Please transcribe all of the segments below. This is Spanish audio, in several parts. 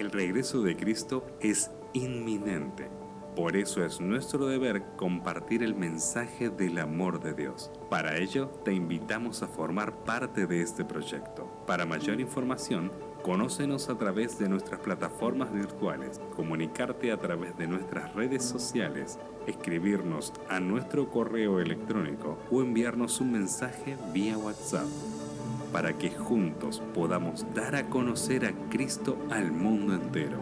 El regreso de Cristo es inminente. Por eso es nuestro deber compartir el mensaje del amor de Dios. Para ello, te invitamos a formar parte de este proyecto. Para mayor información, conócenos a través de nuestras plataformas virtuales, comunicarte a través de nuestras redes sociales, escribirnos a nuestro correo electrónico o enviarnos un mensaje vía WhatsApp, para que juntos podamos dar a conocer a Cristo al mundo entero.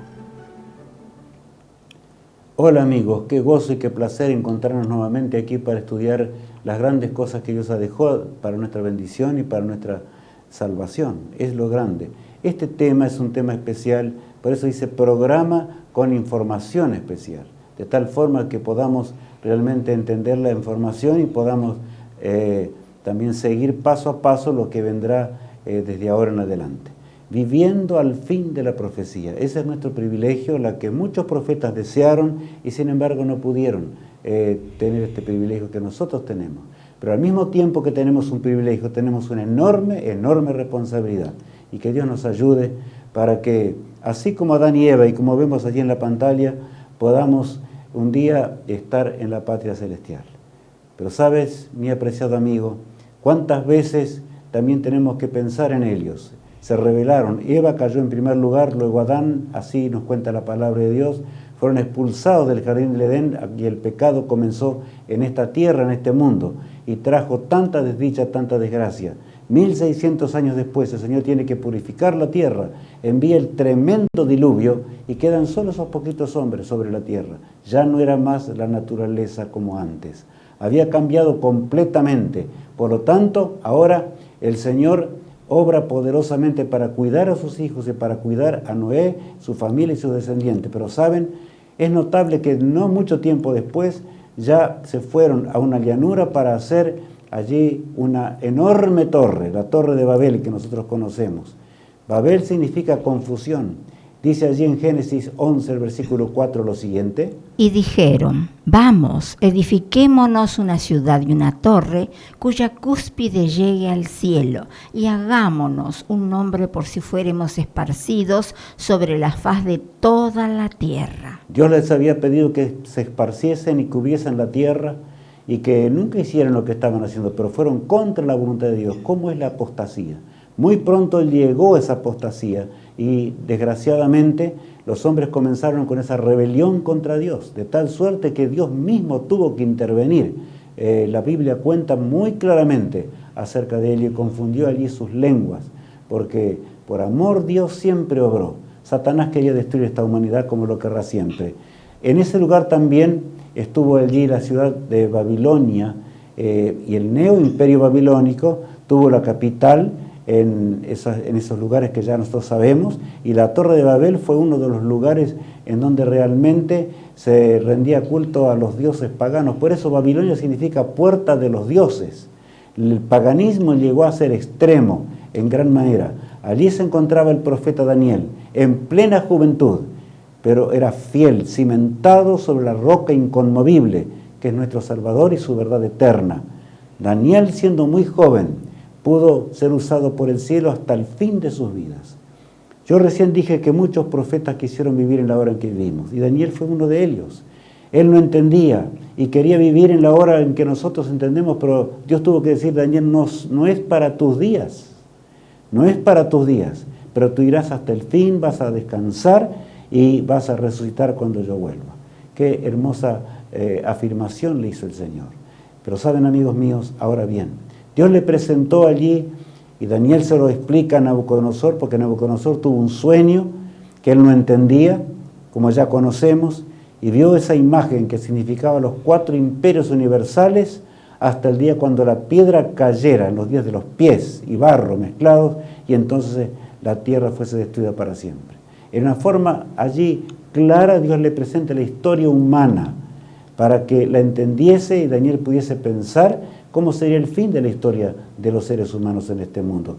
Hola amigos, qué gozo y qué placer encontrarnos nuevamente aquí para estudiar las grandes cosas que Dios ha dejado para nuestra bendición y para nuestra salvación. Es lo grande. Este tema es un tema especial, por eso dice programa con información especial, de tal forma que podamos realmente entender la información y podamos también seguir paso a paso lo que vendrá desde ahora en adelante. Viviendo al fin de la profecía. Ese es nuestro privilegio, la que muchos profetas desearon y sin embargo no pudieron tener este privilegio que nosotros tenemos. Pero al mismo tiempo que tenemos un privilegio, tenemos una enorme responsabilidad. Y que Dios nos ayude para que, así como Adán y Eva, y como vemos allí en la pantalla, podamos un día estar en la patria celestial. Pero sabes, mi apreciado amigo, cuántas veces también tenemos que pensar en ellos. Se rebelaron. Eva cayó en primer lugar, luego Adán, así nos cuenta la palabra de Dios, fueron expulsados del jardín del Edén y el pecado comenzó en esta tierra, en este mundo, y trajo tanta desdicha, tanta desgracia. 1600 años después el Señor tiene que purificar la tierra, envía el tremendo diluvio y quedan solo esos poquitos hombres sobre la tierra. Ya no era más la naturaleza como antes. Había cambiado completamente. Por lo tanto, ahora el Señor obra poderosamente para cuidar a sus hijos y para cuidar a Noé, su familia y sus descendientes. Pero saben, es notable que no mucho tiempo después ya se fueron a una llanura para hacer allí una enorme torre, la Torre de Babel que nosotros conocemos. Babel significa confusión. Dice allí en Génesis 11, el versículo 4, lo siguiente. Y dijeron, vamos, edifiquémonos una ciudad y una torre cuya cúspide llegue al cielo, y hagámonos un nombre por si fuéramos esparcidos sobre la faz de toda la tierra. Dios les había pedido que se esparciesen y cubriesen la tierra y que nunca hicieran lo que estaban haciendo, pero fueron contra la voluntad de Dios. ¿Cómo es la apostasía? Muy pronto llegó esa apostasía y desgraciadamente los hombres comenzaron con esa rebelión contra Dios, de tal suerte que Dios mismo tuvo que intervenir. La Biblia cuenta muy claramente acerca de ello y confundió allí sus lenguas, porque por amor Dios siempre obró. Satanás quería destruir esta humanidad como lo querrá siempre. En ese lugar también estuvo allí la ciudad de Babilonia y el neo-imperio babilónico tuvo la capital en esos lugares que ya nosotros sabemos, y la Torre de Babel fue uno de los lugares en donde realmente se rendía culto a los dioses paganos. Por eso Babilonia significa puerta de los dioses. El paganismo llegó a ser extremo en gran manera. Allí se encontraba el profeta Daniel, en plena juventud, pero era fiel, cimentado sobre la roca inconmovible, que es nuestro Salvador y su verdad eterna. Daniel, siendo muy joven, pudo ser usado por el cielo hasta el fin de sus vidas. Yo recién dije que muchos profetas quisieron vivir en la hora en que vivimos, y Daniel fue uno de ellos. Él no entendía y quería vivir en la hora en que nosotros entendemos, pero Dios tuvo que decir, Daniel, no es para tus días, no es para tus días, pero tú irás hasta el fin, vas a descansar y vas a resucitar cuando yo vuelva. Qué hermosa afirmación le hizo el Señor. Pero saben, amigos míos, ahora bien, Dios le presentó allí, y Daniel se lo explica a Nabucodonosor, porque Nabucodonosor tuvo un sueño que él no entendía, como ya conocemos, y vio esa imagen que significaba los 4 imperios universales hasta el día cuando la piedra cayera, en los días de los pies y barro mezclados, y entonces la tierra fuese destruida para siempre. En una forma allí clara, Dios le presenta la historia humana para que la entendiese y Daniel pudiese pensar cómo sería el fin de la historia de los seres humanos en este mundo.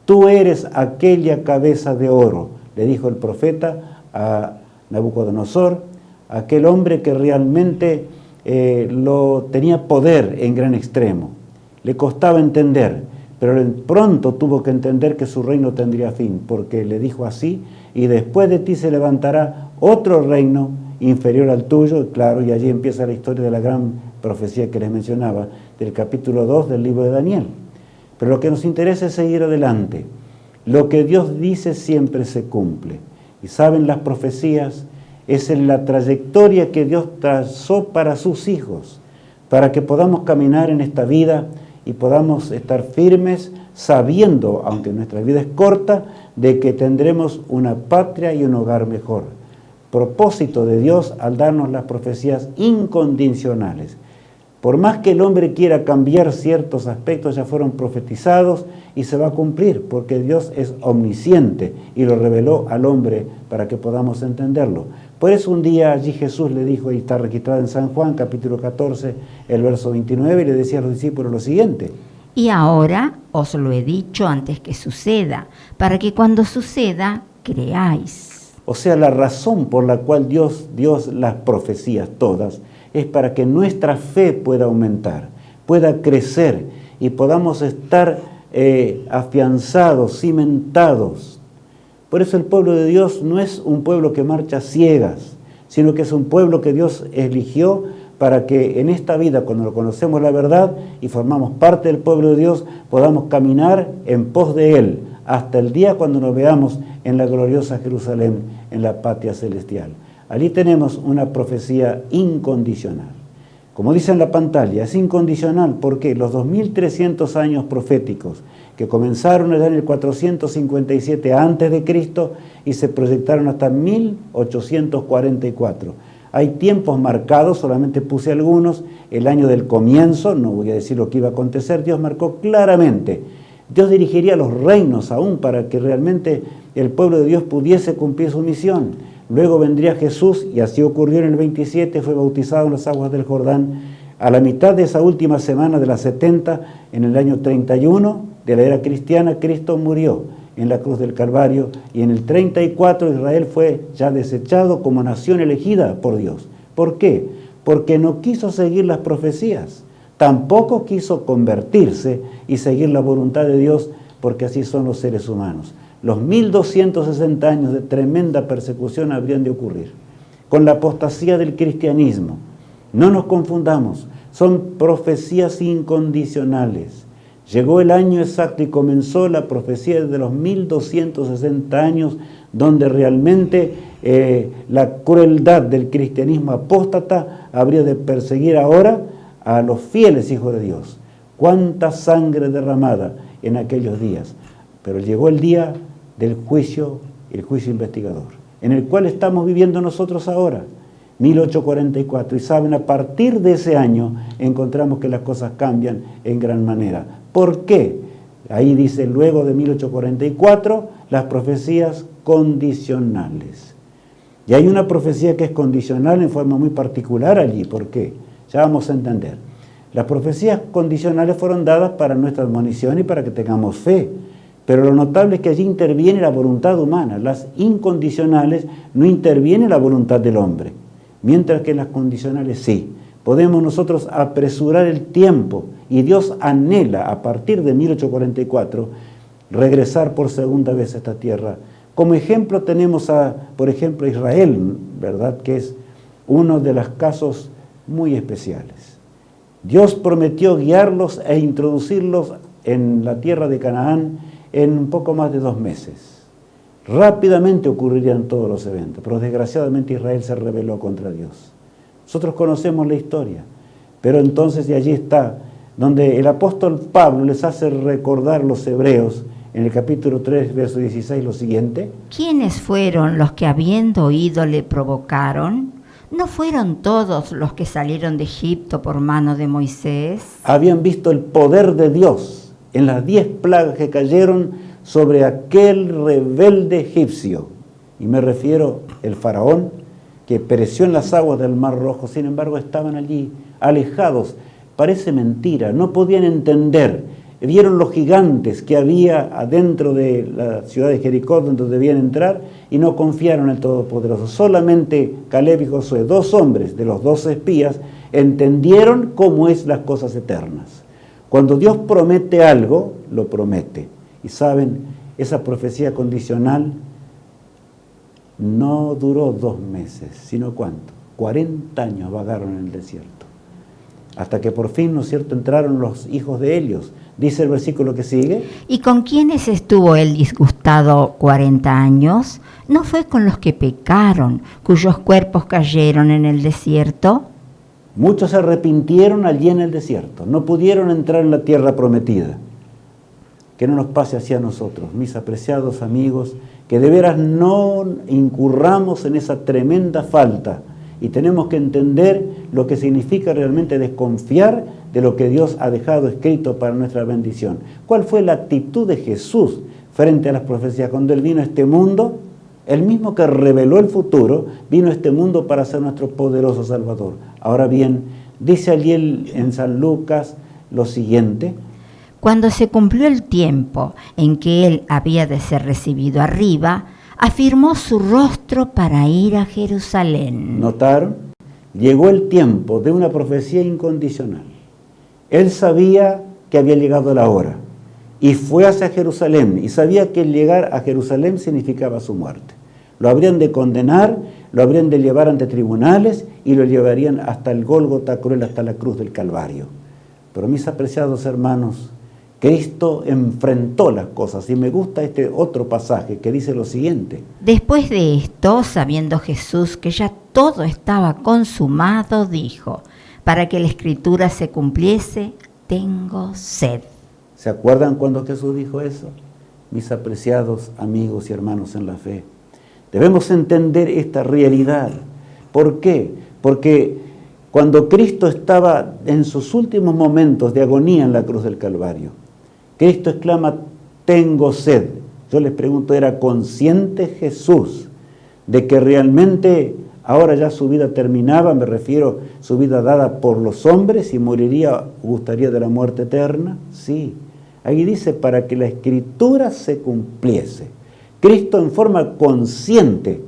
Tú eres aquella cabeza de oro, le dijo el profeta a Nabucodonosor, aquel hombre que realmente tenía poder en gran extremo. Le costaba entender, pero pronto tuvo que entender que su reino tendría fin, porque le dijo así: y después de ti se levantará otro reino inferior al tuyo. Claro, y allí empieza la historia de la gran profecía que les mencionaba, del capítulo 2 del libro de Daniel. Pero lo que nos interesa es seguir adelante. Lo que Dios dice siempre se cumple. Y saben, las profecías es en la trayectoria que Dios trazó para sus hijos, para que podamos caminar en esta vida y podamos estar firmes, sabiendo, aunque nuestra vida es corta, de que tendremos una patria y un hogar mejor. Propósito de Dios al darnos las profecías incondicionales. Por más que el hombre quiera cambiar ciertos aspectos, ya fueron profetizados y se va a cumplir, porque Dios es omnisciente y lo reveló al hombre para que podamos entenderlo. Por eso un día allí Jesús le dijo, y está registrado en San Juan, capítulo 14, el verso 29, y le decía a los discípulos lo siguiente: y ahora os lo he dicho antes que suceda, para que cuando suceda, creáis. O sea, la razón por la cual Dios dio las profecías todas es para que nuestra fe pueda aumentar, pueda crecer y podamos estar afianzados, cimentados. Por eso el pueblo de Dios no es un pueblo que marcha ciegas, sino que es un pueblo que Dios eligió para que en esta vida, cuando lo conocemos la verdad y formamos parte del pueblo de Dios, podamos caminar en pos de Él, hasta el día cuando nos veamos en la gloriosa Jerusalén, en la patria celestial. Allí tenemos una profecía incondicional. Como dice en la pantalla, es incondicional porque los 2300 años proféticos que comenzaron allá en el 457 a.C. y se proyectaron hasta 1844. Hay tiempos marcados, solamente puse algunos. El año del comienzo, no voy a decir lo que iba a acontecer, Dios marcó claramente. Dios dirigiría los reinos aún para que realmente el pueblo de Dios pudiese cumplir su misión. Luego vendría Jesús, y así ocurrió en el 27, fue bautizado en las aguas del Jordán. A la mitad de esa última semana de las 70, en el año 31 de la era cristiana, Cristo murió en la cruz del Calvario, y en el 34 Israel fue ya desechado como nación elegida por Dios. ¿Por qué? Porque no quiso seguir las profecías, tampoco quiso convertirse y seguir la voluntad de Dios, porque así son los seres humanos. Los 1260 años de tremenda persecución habrían de ocurrir con la apostasía del cristianismo. No nos confundamos, son profecías incondicionales. Llegó el año exacto y comenzó la profecía de los 1260 años, donde realmente la crueldad del cristianismo apóstata habría de perseguir ahora a los fieles hijos de Dios. Cuánta sangre derramada en aquellos días. Pero llegó el día del juicio, el juicio investigador, en el cual estamos viviendo nosotros ahora, 1844. Y saben, a partir de ese año encontramos que las cosas cambian en gran manera. ¿Por qué? Ahí dice, luego de 1844, las profecías condicionales. Y hay una profecía que es condicional en forma muy particular allí. ¿Por qué? Ya vamos a entender. Las profecías condicionales fueron dadas para nuestra admonición y para que tengamos fe. Pero lo notable es que allí interviene la voluntad humana. Las incondicionales no interviene la voluntad del hombre, mientras que en las condicionales sí. Podemos nosotros apresurar el tiempo, y Dios anhela a partir de 1844 regresar por segunda vez a esta tierra. Como ejemplo tenemos por ejemplo, Israel, ¿verdad? Que es uno de los casos muy especiales. Dios prometió guiarlos e introducirlos en la tierra de Canaán en un poco más de 2 meses. Rápidamente ocurrirían todos los eventos, pero desgraciadamente Israel se rebeló contra Dios. Nosotros conocemos la historia, pero entonces de allí está, donde el apóstol Pablo les hace recordar los hebreos, en el capítulo 3, verso 16, lo siguiente. ¿Quiénes fueron los que habiendo oído le provocaron? ¿No fueron todos los que salieron de Egipto por mano de Moisés? Habían visto el poder de Dios en las 10 plagas que cayeron sobre aquel rebelde egipcio. Y me refiero al faraón, que pereció en las aguas del Mar Rojo. Sin embargo, estaban allí, alejados. Parece mentira, no podían entender. Vieron los gigantes que había adentro de la ciudad de Jericó, donde debían entrar, y no confiaron en el Todopoderoso. Solamente Caleb y Josué, 2 hombres de los 12 espías, entendieron cómo es las cosas eternas. Cuando Dios promete algo, lo promete. Y saben, esa profecía condicional no duró 2 meses, sino ¿cuánto? 40 años vagaron en el desierto. Hasta que por fin, ¿no es cierto?, entraron los hijos de Helios. Dice el versículo que sigue. ¿Y con quiénes estuvo él disgustado 40 años? ¿No fue con los que pecaron, cuyos cuerpos cayeron en el desierto? Muchos se arrepintieron allí en el desierto. No pudieron entrar en la tierra prometida. Que no nos pase así a nosotros, mis apreciados amigos, que de veras no incurramos en esa tremenda falta. Y tenemos que entender lo que significa realmente desconfiar de lo que Dios ha dejado escrito para nuestra bendición. ¿Cuál fue la actitud de Jesús frente a las profecías? Cuando Él vino a este mundo, el mismo que reveló el futuro, vino a este mundo para ser nuestro poderoso Salvador. Ahora bien, dice allí en San Lucas lo siguiente. Cuando se cumplió el tiempo en que él había de ser recibido arriba, afirmó su rostro para ir a Jerusalén. ¿Notaron? Llegó el tiempo de una profecía incondicional. Él sabía que había llegado la hora y fue hacia Jerusalén y sabía que el llegar a Jerusalén significaba su muerte. Lo habrían de condenar, lo habrían de llevar ante tribunales y lo llevarían hasta el Gólgota cruel, hasta la cruz del Calvario. Pero mis apreciados hermanos, Cristo enfrentó las cosas y me gusta este otro pasaje que dice lo siguiente. Después de esto, sabiendo Jesús que ya todo estaba consumado, dijo, para que la Escritura se cumpliese, tengo sed. ¿Se acuerdan cuando Jesús dijo eso? Mis apreciados amigos y hermanos en la fe, debemos entender esta realidad. ¿Por qué? Porque cuando Cristo estaba en sus últimos momentos de agonía en la cruz del Calvario, Cristo exclama, tengo sed. Yo les pregunto, ¿era consciente Jesús de que realmente ahora ya su vida terminaba? Me refiero, su vida dada por los hombres y moriría, gustaría de la muerte eterna. Sí, ahí dice, para que la Escritura se cumpliese. Cristo en forma consciente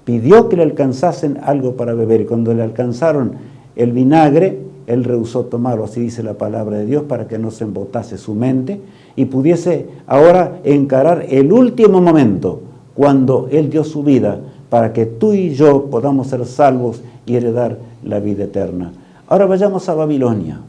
pidió que le alcanzasen algo para beber y cuando le alcanzaron el vinagre, Él rehusó tomarlo, así dice la palabra de Dios, para que no se embotase su mente y pudiese ahora encarar el último momento cuando Él dio su vida para que tú y yo podamos ser salvos y heredar la vida eterna. Ahora vayamos a Babilonia,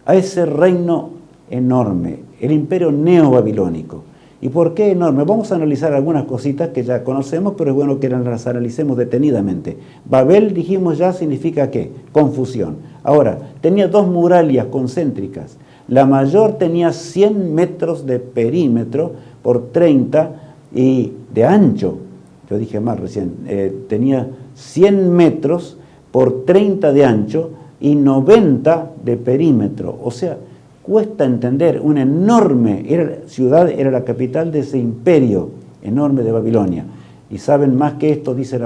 a ese reino enorme, el imperio neobabilónico. ¿Y por qué enorme? Vamos a analizar algunas cositas que ya conocemos, pero es bueno que las analicemos detenidamente. Babel, dijimos ya, significa ¿qué? Confusión. Ahora, tenía 2 murallas concéntricas. La mayor tenía 100 metros de perímetro por 30 y de ancho. Yo dije más recién, tenía 100 metros por 30 de ancho y 90 de perímetro. O sea, cuesta entender, una enorme ciudad, era la capital de ese imperio enorme de Babilonia. Y saben más que esto, dice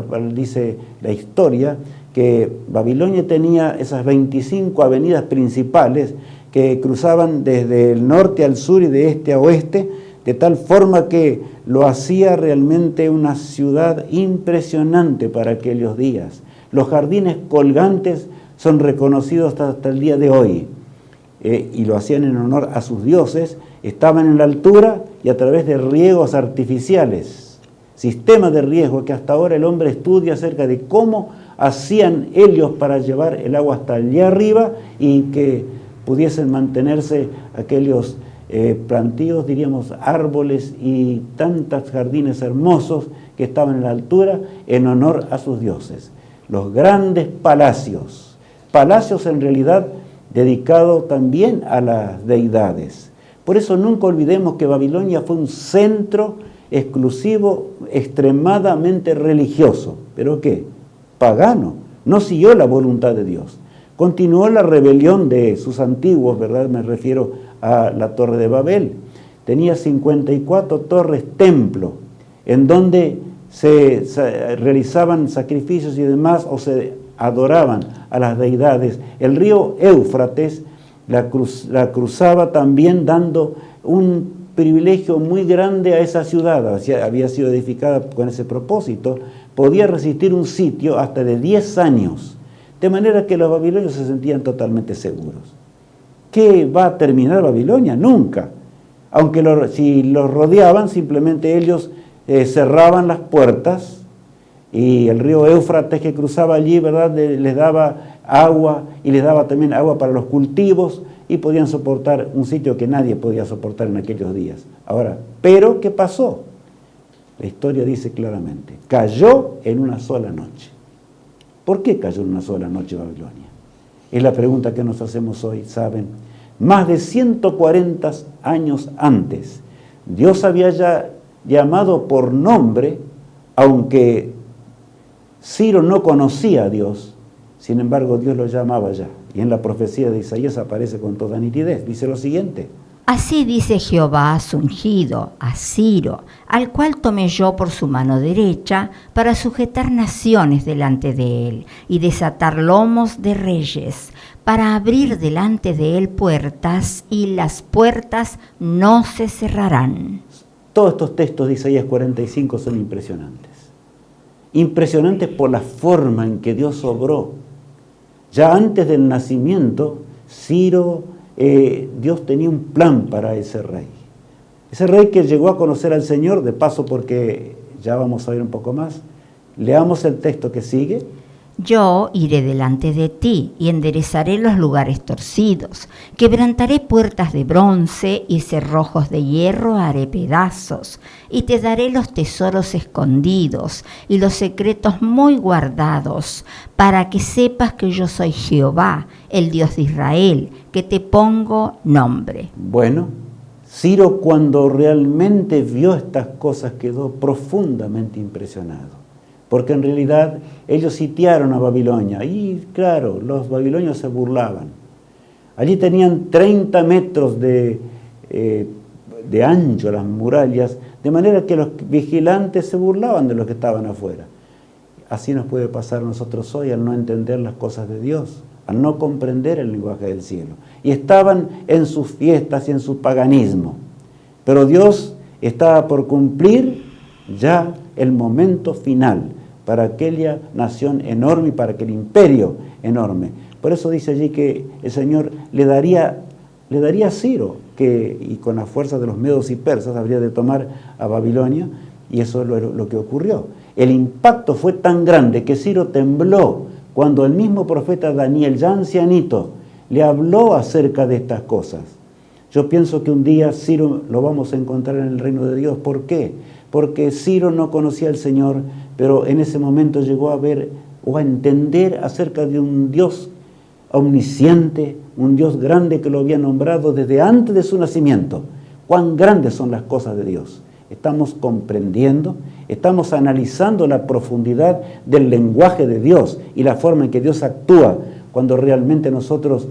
la historia, que Babilonia tenía esas 25 avenidas principales que cruzaban desde el norte al sur y de este a oeste, de tal forma que lo hacía realmente una ciudad impresionante para aquellos días. Los jardines colgantes son reconocidos hasta el día de hoy. Y lo hacían en honor a sus dioses, estaban en la altura y a través de riegos artificiales, sistemas de riego que hasta ahora el hombre estudia acerca de cómo hacían ellos para llevar el agua hasta allá arriba y que pudiesen mantenerse aquellos plantíos, diríamos árboles y tantos jardines hermosos que estaban en la altura en honor a sus dioses. Los grandes palacios en realidad dedicado también a las deidades. Por eso nunca olvidemos que Babilonia fue un centro exclusivo, extremadamente religioso. ¿Pero qué? Pagano. No siguió la voluntad de Dios. Continuó la rebelión de sus antiguos, ¿verdad? Me refiero a la Torre de Babel. Tenía 54 torres templo, en donde se realizaban sacrificios y demás, o se adoraban a las deidades. El río Éufrates la cruzaba también dando un privilegio muy grande a esa ciudad. Había sido edificada con ese propósito. Podía resistir un sitio hasta de 10 años. De manera que los babilonios se sentían totalmente seguros. ¿Qué va a terminar Babilonia? Nunca. Aunque si los rodeaban, simplemente ellos cerraban las puertas y el río Éufrates que cruzaba allí, ¿verdad?, les daba agua y les daba también agua para los cultivos y podían soportar un sitio que nadie podía soportar en aquellos días. Ahora, ¿pero qué pasó? La historia dice claramente, cayó en una sola noche. ¿Por qué cayó en una sola noche Babilonia? Es la pregunta que nos hacemos hoy, ¿saben? Más de 140 años antes, Dios había ya llamado por nombre, aunque Ciro no conocía a Dios, sin embargo Dios lo llamaba ya. Y en la profecía de Isaías aparece con toda nitidez. Dice lo siguiente. Así dice Jehová a su ungido, a Ciro, al cual tomé yo por su mano derecha, para sujetar naciones delante de él, y desatar lomos de reyes, para abrir delante de él puertas, y las puertas no se cerrarán. Todos estos textos de Isaías 45 son impresionantes. Impresionantes por la forma en que Dios obró. Ya antes del nacimiento, Ciro, Dios tenía un plan para ese rey. Ese rey que llegó a conocer al Señor, de paso porque ya vamos a ver un poco más. Leamos el texto que sigue. Yo iré delante de ti y enderezaré los lugares torcidos, quebrantaré puertas de bronce y cerrojos de hierro haré pedazos, y te daré los tesoros escondidos y los secretos muy guardados, para que sepas que yo soy Jehová, el Dios de Israel, que te pongo nombre. Bueno, Ciro cuando realmente vio estas cosas quedó profundamente impresionado. Porque en realidad ellos sitiaron a Babilonia y claro, los babilonios se burlaban. Allí tenían 30 metros de ancho las murallas, de manera que los vigilantes se burlaban de los que estaban afuera. Así nos puede pasar a nosotros hoy al no entender las cosas de Dios, al no comprender el lenguaje del cielo. Y estaban en sus fiestas y en su paganismo. Pero Dios estaba por cumplir ya el momento final para aquella nación enorme y para aquel imperio enorme. Por eso dice allí que el Señor le daría a Ciro, y con la fuerza de los medos y persas habría de tomar a Babilonia, y eso es lo que ocurrió. El impacto fue tan grande que Ciro tembló cuando el mismo profeta Daniel, ya ancianito, le habló acerca de estas cosas. Yo pienso que un día Ciro lo vamos a encontrar en el reino de Dios. ¿Por qué? Porque Ciro no conocía al Señor, pero en ese momento llegó a ver o a entender acerca de un Dios omnisciente, un Dios grande que lo había nombrado desde antes de su nacimiento. Cuán grandes son las cosas de Dios. Estamos comprendiendo, estamos analizando la profundidad del lenguaje de Dios y la forma en que Dios actúa cuando realmente nosotros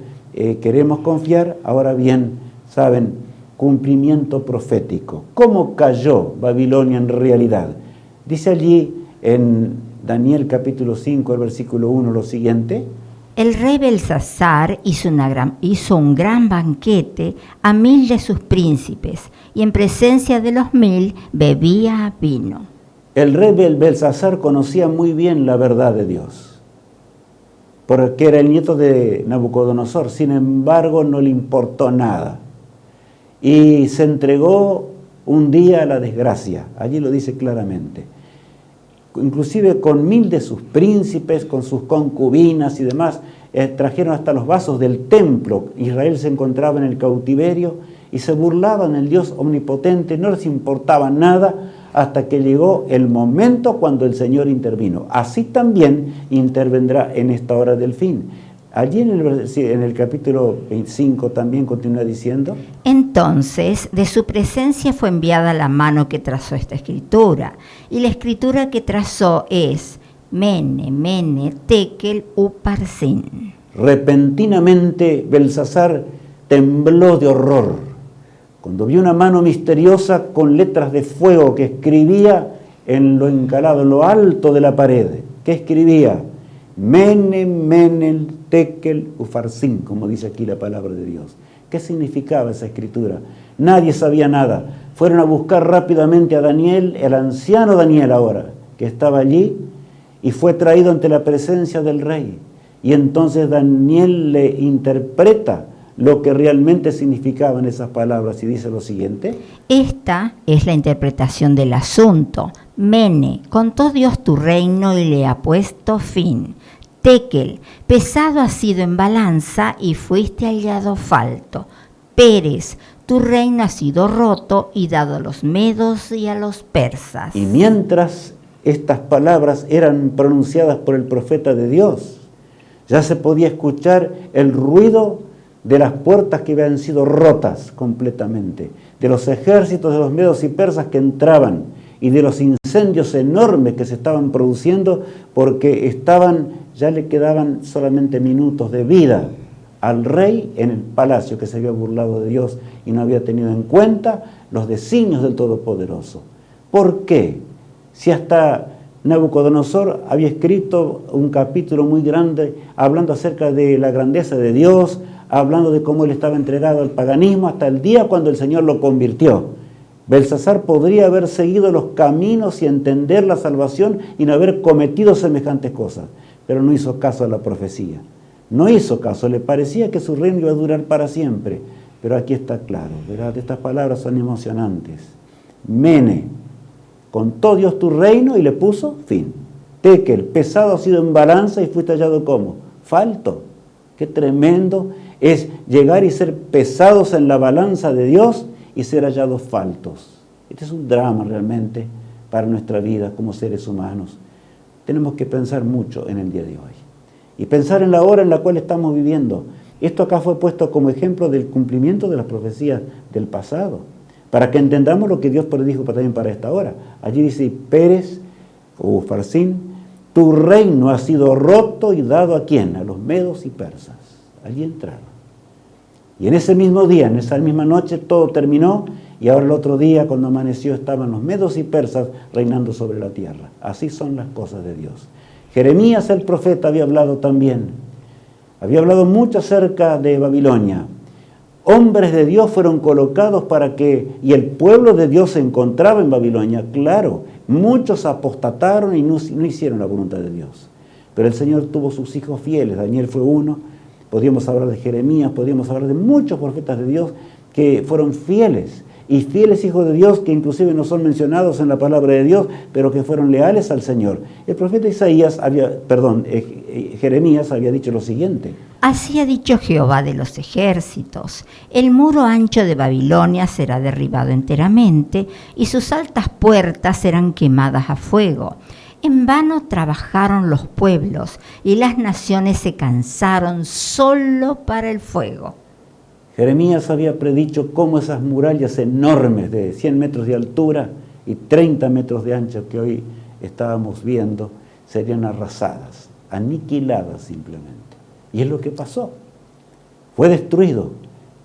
queremos confiar. Ahora bien, saben, cumplimiento profético. ¿Cómo cayó Babilonia en realidad? Dice allí en Daniel capítulo 5, el versículo 1, lo siguiente. El rey Belsasar hizo un gran banquete a 1000 de sus príncipes, y en presencia de los 1000 bebía vino. El rey Belsasar conocía muy bien la verdad de Dios, porque era el nieto de Nabucodonosor. Sin embargo, no le importó nada y se entregó un día a la desgracia. Allí lo dice claramente. Inclusive con 1000 de sus príncipes, con sus concubinas y demás, trajeron hasta los vasos del templo. Israel se encontraba en el cautiverio y se burlaban del Dios omnipotente, no les importaba nada hasta que llegó el momento cuando el Señor intervino. Así también intervendrá en esta hora del fin. Allí en el capítulo 5 también continúa diciendo: Entonces de su presencia fue enviada la mano que trazó esta escritura, y la escritura que trazó es Mene, Mene, Tekel, Uparsin. Repentinamente Belsasar tembló de horror cuando vio una mano misteriosa con letras de fuego que escribía en lo encalado, en lo alto de la pared. ¿Qué escribía? Mene, Mene, Tekel, Ufarsin, como dice aquí la palabra de Dios. ¿Qué significaba esa escritura? Nadie sabía nada. Fueron a buscar rápidamente a Daniel, el anciano Daniel ahora, que estaba allí, y fue traído ante la presencia del rey. Y entonces Daniel le interpreta lo que realmente significaban esas palabras y dice lo siguiente. Esta es la interpretación del asunto. Mene, contó Dios tu reino y le ha puesto fin. Tekel, pesado has sido en balanza y fuiste hallado falto. Pérez, tu reino ha sido roto y dado a los medos y a los persas. Y mientras estas palabras eran pronunciadas por el profeta de Dios, ya se podía escuchar el ruido de las puertas que habían sido rotas completamente, de los ejércitos de los medos y persas que entraban y de los incendios enormes que se estaban produciendo porque ya le quedaban solamente minutos de vida al rey en el palacio que se había burlado de Dios y no había tenido en cuenta los designios del Todopoderoso. ¿Por qué? Si hasta Nabucodonosor había escrito un capítulo muy grande hablando acerca de la grandeza de Dios, hablando de cómo él estaba entregado al paganismo hasta el día cuando el Señor lo convirtió. Belsasar podría haber seguido los caminos y entender la salvación y no haber cometido semejantes cosas, pero no hizo caso a la profecía. No hizo caso, le parecía que su reino iba a durar para siempre, pero aquí está claro, ¿verdad? Estas palabras son emocionantes. Mene, contó Dios tu reino y le puso fin. Tekel, pesado ha sido en balanza y fuiste hallado como falto. Qué tremendo es llegar y ser pesados en la balanza de Dios y ser hallados faltos. Este es un drama realmente para nuestra vida como seres humanos. Tenemos que pensar mucho en el día de hoy y pensar en la hora en la cual estamos viviendo. Esto acá fue puesto como ejemplo del cumplimiento de las profecías del pasado, para que entendamos lo que Dios predijo también para esta hora. Allí dice, Pérez o Farsín, tu reino ha sido roto y dado ¿a quién? A los medos y persas. Allí entraron. Y en ese mismo día, en esa misma noche, todo terminó y ahora el otro día, cuando amaneció, estaban los medos y persas reinando sobre la tierra. Así son las cosas de Dios. Jeremías el profeta había hablado también. Había hablado mucho acerca de Babilonia. Hombres de Dios fueron colocados y el pueblo de Dios se encontraba en Babilonia. Claro, muchos apostataron y no hicieron la voluntad de Dios. Pero el Señor tuvo sus hijos fieles. Daniel fue uno. Podríamos hablar de Jeremías, podríamos hablar de muchos profetas de Dios que fueron fieles. Y fieles hijos de Dios que inclusive no son mencionados en la palabra de Dios, pero que fueron leales al Señor. El profeta Jeremías había dicho lo siguiente. Así ha dicho Jehová de los ejércitos, el muro ancho de Babilonia será derribado enteramente y sus altas puertas serán quemadas a fuego. En vano trabajaron los pueblos y las naciones se cansaron solo para el fuego. Jeremías había predicho cómo esas murallas enormes de 100 metros de altura y 30 metros de ancho que hoy estábamos viendo serían arrasadas, aniquiladas simplemente. Y es lo que pasó. Fue destruido.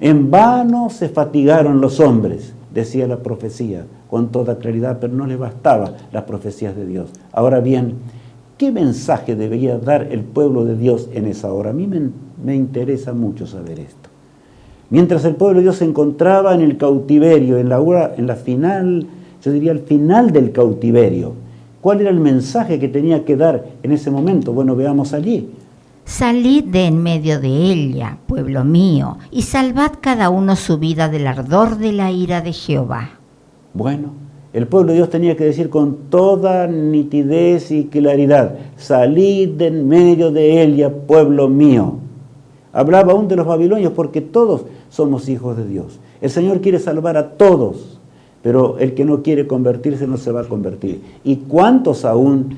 En vano se fatigaron los hombres, decía la profecía con toda claridad, pero no les bastaba las profecías de Dios. Ahora bien, ¿qué mensaje debería dar el pueblo de Dios en esa hora? A mí me interesa mucho saber esto. Mientras el pueblo de Dios se encontraba en el cautiverio, en la final, yo diría el final del cautiverio, ¿cuál era el mensaje que tenía que dar en ese momento? Bueno, veamos allí. Salid de en medio de ella, pueblo mío, y salvad cada uno su vida del ardor de la ira de Jehová. Bueno, el pueblo de Dios tenía que decir con toda nitidez y claridad, salid de en medio de ella, pueblo mío. Hablaba aún de los babilonios porque todos somos hijos de Dios. El Señor quiere salvar a todos, pero el que no quiere convertirse no se va a convertir. ¿Y cuántos aún,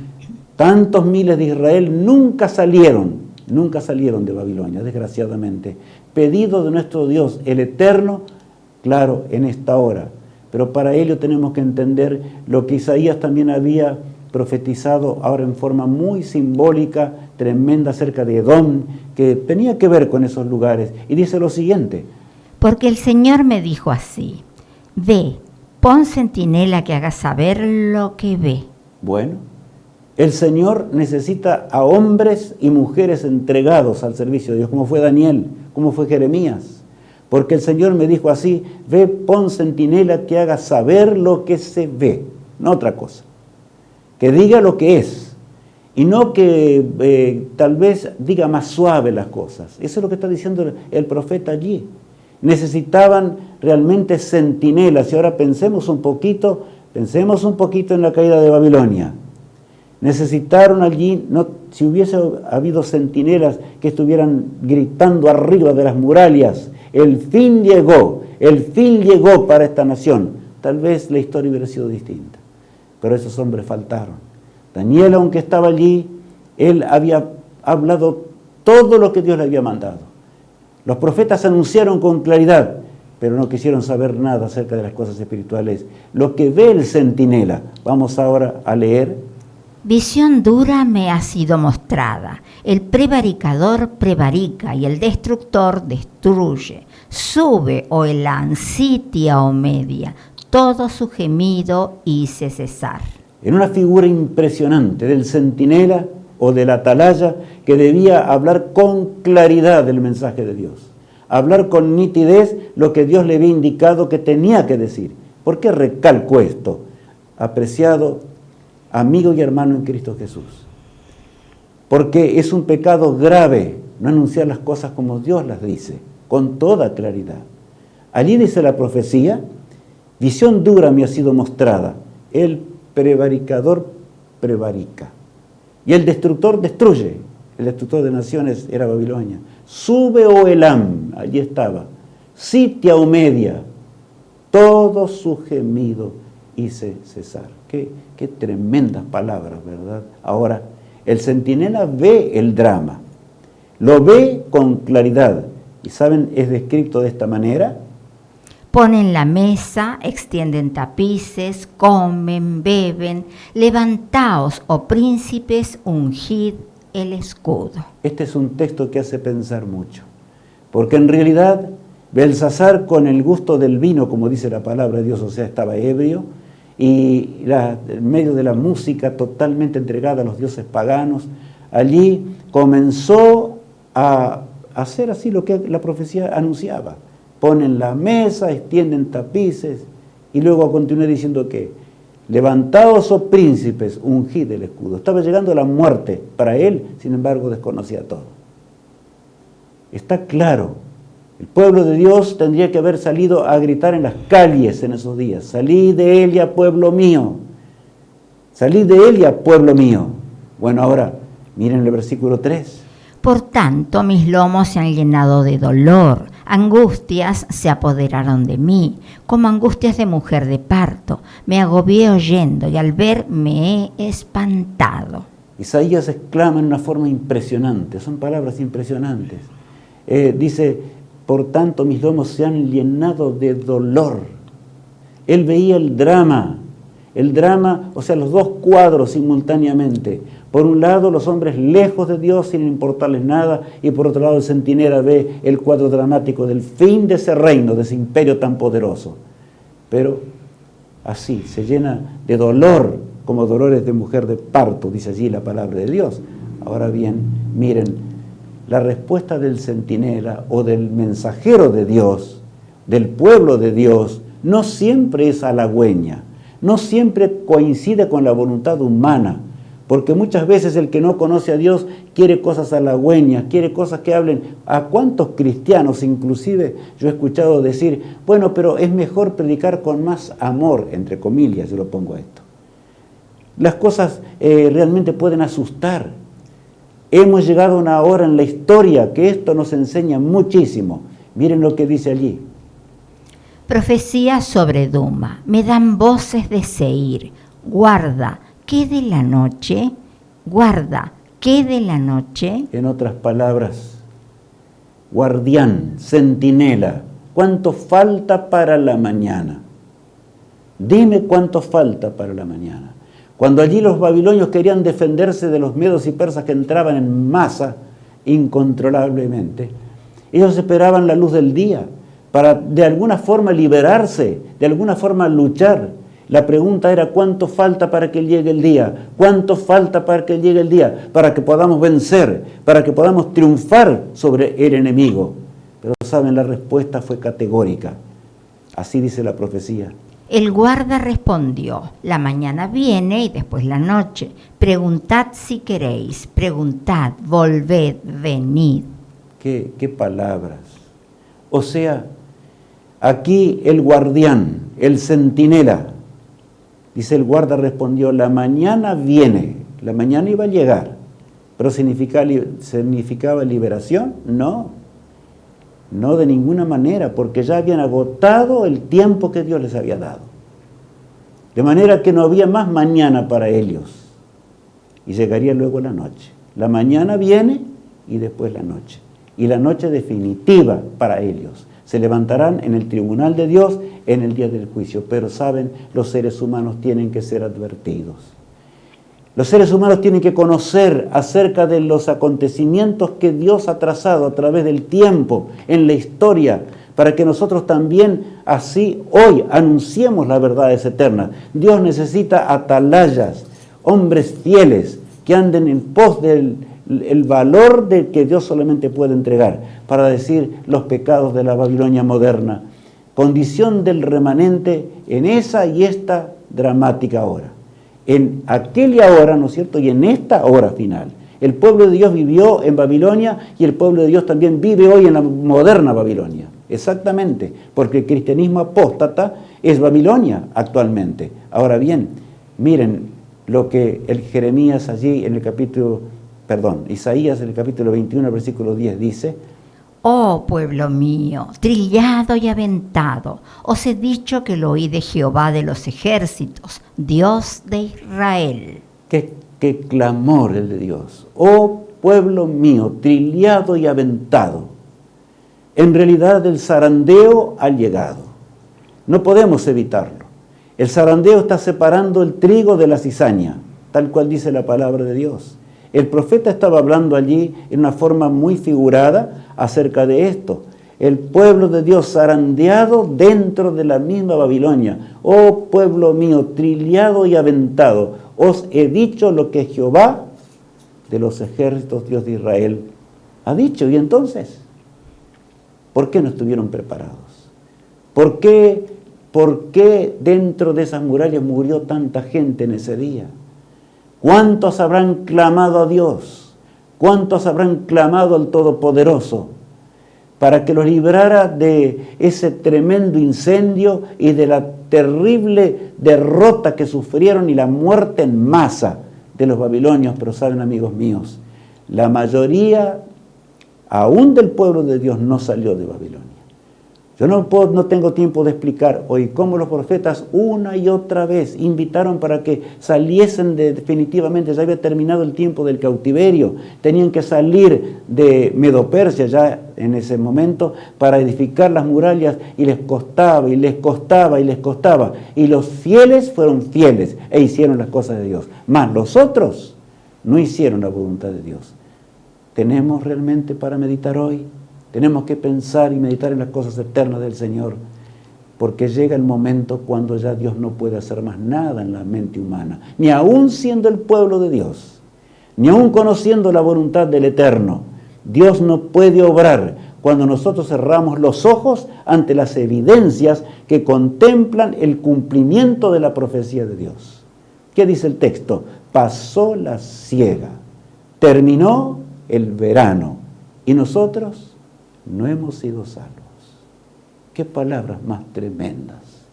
tantos miles de Israel nunca salieron de Babilonia, desgraciadamente? Pedido de nuestro Dios, el Eterno, claro, en esta hora. Pero para ello tenemos que entender lo que Isaías también había profetizado ahora en forma muy simbólica, tremenda, acerca de Edom, que tenía que ver con esos lugares. Y dice lo siguiente. Porque el Señor me dijo así, ve, pon centinela que haga saber lo que ve. Bueno, el Señor necesita a hombres y mujeres entregados al servicio de Dios, como fue Daniel, como fue Jeremías. Porque el Señor me dijo así, ve, pon centinela que haga saber lo que se ve, no otra cosa. Que diga lo que es. y no que tal vez diga más suave las cosas. Eso es lo que está diciendo el profeta allí. Necesitaban realmente centinelas. Y ahora pensemos un poquito en la caída de Babilonia. Necesitaron allí, si hubiese habido centinelas que estuvieran gritando arriba de las murallas, el fin llegó para esta nación. Tal vez la historia hubiera sido distinta, pero esos hombres faltaron. Daniel, aunque estaba allí, él había hablado todo lo que Dios le había mandado. Los profetas anunciaron con claridad, pero no quisieron saber nada acerca de las cosas espirituales. Lo que ve el centinela, vamos ahora a leer. Visión dura me ha sido mostrada. El prevaricador prevarica y el destructor destruye. Sube, oh Elán, sitia, oh Media. Todo su gemido hice cesar. En una figura impresionante del centinela o del atalaya que debía hablar con claridad del mensaje de Dios. Hablar con nitidez lo que Dios le había indicado que tenía que decir. ¿Por qué recalco esto? Apreciado amigo y hermano en Cristo Jesús. Porque es un pecado grave no anunciar las cosas como Dios las dice, con toda claridad. Allí dice la profecía, visión dura me ha sido mostrada, el prevaricador prevarica y el destructor destruye. El destructor de naciones era Babilonia. Sube, oh Elam, allí estaba, sitia, oh Media, todo su gemido hice cesar. Qué tremendas palabras, ¿verdad? Ahora, el centinela ve el drama, lo ve con claridad. ¿Y saben? Es descrito de esta manera. Ponen la mesa, extienden tapices, comen, beben. Levantaos, oh príncipes, ungid el escudo. Este es un texto que hace pensar mucho, porque en realidad Belsasar, con el gusto del vino, como dice la palabra de Dios, o sea, estaba ebrio, y en medio de la música totalmente entregada a los dioses paganos, allí comenzó a hacer así lo que la profecía anunciaba. Ponen la mesa, extienden tapices, y luego continúa diciendo que levantaos, oh príncipes, ungid el escudo. Estaba llegando la muerte para él, sin embargo desconocía todo. Está claro, el pueblo de Dios tendría que haber salido a gritar en las calles en esos días: salid de Elia, pueblo mío, salid de Elia, pueblo mío. Bueno, ahora miren el versículo 3. Por tanto, mis lomos se han llenado de dolor, angustias se apoderaron de mí, como angustias de mujer de parto. Me agobié oyendo y al ver me he espantado. Isaías exclama en una forma impresionante, son palabras impresionantes. Dice, por tanto, mis lomos se han llenado de dolor. Él veía el drama, o sea, los dos cuadros simultáneamente. Por un lado, los hombres lejos de Dios sin importarles nada, y por otro lado, el centinela ve el cuadro dramático del fin de ese reino, de ese imperio tan poderoso. Pero así, se llena de dolor, como dolores de mujer de parto, dice allí la palabra de Dios. Ahora bien, miren, la respuesta del centinela o del mensajero de Dios, del pueblo de Dios, no siempre es halagüeña, no siempre coincide con la voluntad humana, porque muchas veces el que no conoce a Dios quiere cosas halagüeñas, quiere cosas que hablen. ¿A cuántos cristianos inclusive yo he escuchado decir, bueno, pero es mejor predicar con más amor, entre comillas, yo lo pongo a esto? Las cosas realmente pueden asustar. Hemos llegado a una hora en la historia que esto nos enseña muchísimo. Miren lo que dice allí. Profecía sobre Duma. Me dan voces de Seir. Guarda, ¿qué de la noche? Guarda, ¿qué de la noche? En otras palabras, guardián, centinela, ¿cuánto falta para la mañana? Dime cuánto falta para la mañana. Cuando allí los babilonios querían defenderse de los medos y persas que entraban en masa incontrolablemente, ellos esperaban la luz del día para de alguna forma liberarse, de alguna forma luchar. La pregunta era, ¿cuánto falta para que llegue el día? ¿Cuánto falta para que llegue el día? Para que podamos vencer, para que podamos triunfar sobre el enemigo. Pero saben, la respuesta fue categórica. Así dice la profecía. El guarda respondió, la mañana viene y después la noche. Preguntad si queréis, preguntad, volved, venid. ¿Qué palabras? O sea, aquí el guardián, el centinela, dice el guarda respondió, la mañana viene, la mañana iba a llegar, pero ¿significaba liberación? No, no de ninguna manera, porque ya habían agotado el tiempo que Dios les había dado. De manera que no había más mañana para ellos. Y llegaría luego la noche. La mañana viene y después la noche. Y la noche definitiva para ellos. Se levantarán en el tribunal de Dios en el día del juicio. Pero saben, los seres humanos tienen que ser advertidos. Los seres humanos tienen que conocer acerca de los acontecimientos que Dios ha trazado a través del tiempo, en la historia, para que nosotros también así hoy anunciemos las verdades eternas. Dios necesita atalayas, hombres fieles, que anden en pos del valor de que Dios solamente puede entregar, para decir los pecados de la Babilonia moderna, condición del remanente en esa y esta dramática hora. En aquella hora, ¿no es cierto?, y en esta hora final. El pueblo de Dios vivió en Babilonia y el pueblo de Dios también vive hoy en la moderna Babilonia. Exactamente, porque el cristianismo apóstata es Babilonia actualmente. Ahora bien, miren lo que el Isaías en el capítulo 21, versículo 10 dice: Oh pueblo mío, trillado y aventado, os he dicho que lo oí de Jehová de los ejércitos, Dios de Israel. Qué clamor el de Dios. Oh pueblo mío, trillado y aventado. En realidad el zarandeo ha llegado. No podemos evitarlo. El zarandeo está separando el trigo de la cizaña, tal cual dice la palabra de Dios. El profeta estaba hablando allí en una forma muy figurada acerca de esto. El pueblo de Dios zarandeado dentro de la misma Babilonia. Oh pueblo mío, trillado y aventado, os he dicho lo que Jehová de los ejércitos, Dios de Israel, ha dicho. Y entonces, ¿por qué no estuvieron preparados? ¿Por qué dentro de esas murallas murió tanta gente en ese día? ¿Cuántos habrán clamado a Dios? ¿Cuántos habrán clamado al Todopoderoso para que los librara de ese tremendo incendio y de la terrible derrota que sufrieron y la muerte en masa de los babilonios? Pero saben, amigos míos, la mayoría, aún del pueblo de Dios, no salió de Babilonia. Yo no tengo tiempo de explicar hoy cómo los profetas una y otra vez invitaron para que saliesen definitivamente. Ya había terminado el tiempo del cautiverio, tenían que salir de Medo-Persia ya en ese momento para edificar las murallas, y les costaba, y les costaba, y les costaba. Y los fieles fueron fieles e hicieron las cosas de Dios. Mas los otros no hicieron la voluntad de Dios. ¿Tenemos realmente para meditar hoy? Tenemos que pensar y meditar en las cosas eternas del Señor, porque llega el momento cuando ya Dios no puede hacer más nada en la mente humana, ni aún siendo el pueblo de Dios, ni aún conociendo la voluntad del Eterno. Dios no puede obrar cuando nosotros cerramos los ojos ante las evidencias que contemplan el cumplimiento de la profecía de Dios. ¿Qué dice el texto? Pasó la siega, terminó el verano, y nosotros no hemos sido salvos. Qué palabras más tremendas.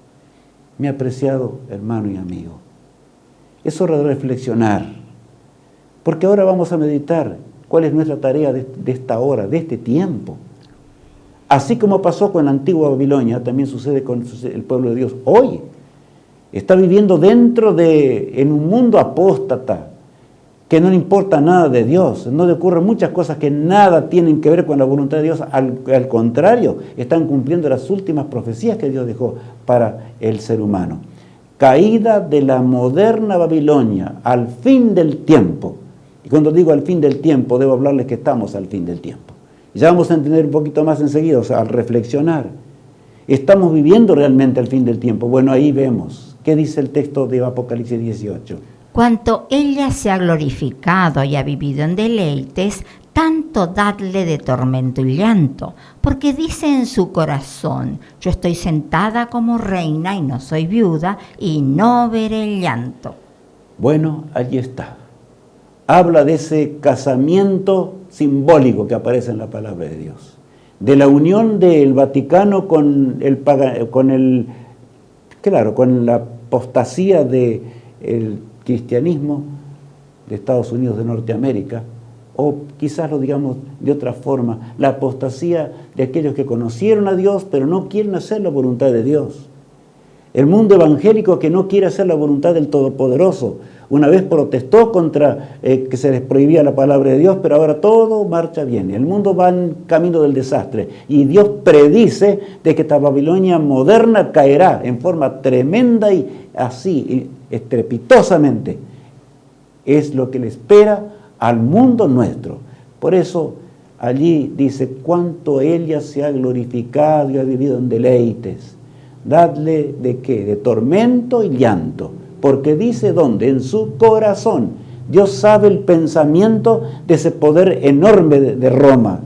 Mi apreciado hermano y amigo, es hora de reflexionar, porque ahora vamos a meditar cuál es nuestra tarea de esta hora, de este tiempo. Así como pasó con la antigua Babilonia, también sucede con el pueblo de Dios hoy. Está viviendo en un mundo apóstata, que no le importa nada de Dios, no le ocurren muchas cosas que nada tienen que ver con la voluntad de Dios, al contrario, están cumpliendo las últimas profecías que Dios dejó para el ser humano. Caída de la moderna Babilonia, al fin del tiempo. Y cuando digo al fin del tiempo, debo hablarles que estamos al fin del tiempo. Ya vamos a entender un poquito más enseguida, o sea, al reflexionar. ¿Estamos viviendo realmente al fin del tiempo? Bueno, ahí vemos. ¿Qué dice el texto de Apocalipsis 18? Cuanto ella se ha glorificado y ha vivido en deleites, tanto dadle de tormento y llanto, porque dice en su corazón, yo estoy sentada como reina y no soy viuda y no veré llanto. Bueno, allí está. Habla de ese casamiento simbólico que aparece en la palabra de Dios, de la unión del Vaticano con la apostasía del cristianismo de Estados Unidos de Norteamérica, o quizás lo digamos de otra forma, la apostasía de aquellos que conocieron a Dios pero no quieren hacer la voluntad de Dios. El mundo evangélico que no quiere hacer la voluntad del Todopoderoso. Una vez protestó contra que se les prohibía la palabra de Dios, pero ahora todo marcha bien. El mundo va en camino del desastre. Y Dios predice de que esta Babilonia moderna caerá en forma tremenda y así, estrepitosamente. Es lo que le espera al mundo nuestro. Por eso allí dice, cuánto ella se ha glorificado y ha vivido en deleites. Dadle ¿de qué? De tormento y llanto. Porque dice ¿dónde? En su corazón. Dios sabe el pensamiento de ese poder enorme de Roma,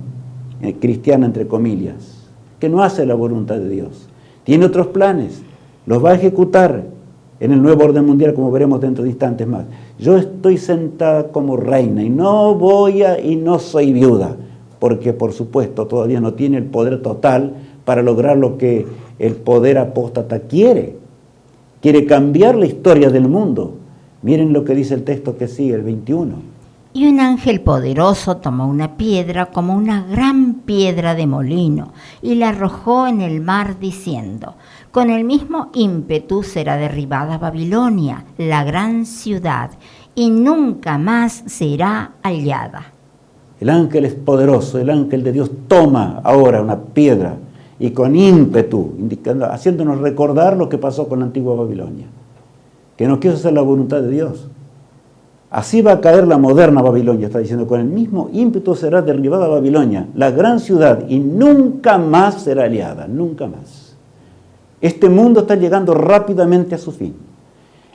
cristiana entre comillas, que no hace la voluntad de Dios. Tiene otros planes, los va a ejecutar en el nuevo orden mundial, como veremos dentro de instantes más. Yo estoy sentada como reina y no soy viuda, porque por supuesto todavía no tiene el poder total para lograr lo que el poder apóstata quiere. Quiere cambiar la historia del mundo. Miren lo que dice el texto que sigue, el 21. Y un ángel poderoso tomó una piedra como una gran piedra de molino y la arrojó en el mar diciendo, con el mismo ímpetu será derribada Babilonia, la gran ciudad, y nunca más será hallada. El ángel es poderoso, el ángel de Dios toma ahora una piedra y con ímpetu, haciéndonos recordar lo que pasó con la antigua Babilonia, que no quiso hacer la voluntad de Dios. Así va a caer la moderna Babilonia, está diciendo, con el mismo ímpetu será derribada Babilonia, la gran ciudad, y nunca más será hallada, nunca más. Este mundo está llegando rápidamente a su fin.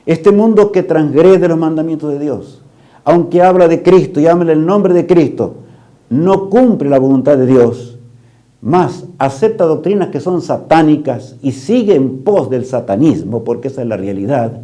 Este mundo que transgrede los mandamientos de Dios, aunque habla de Cristo y habla el nombre de Cristo, no cumple la voluntad de Dios, más acepta doctrinas que son satánicas y sigue en pos del satanismo, porque esa es la realidad.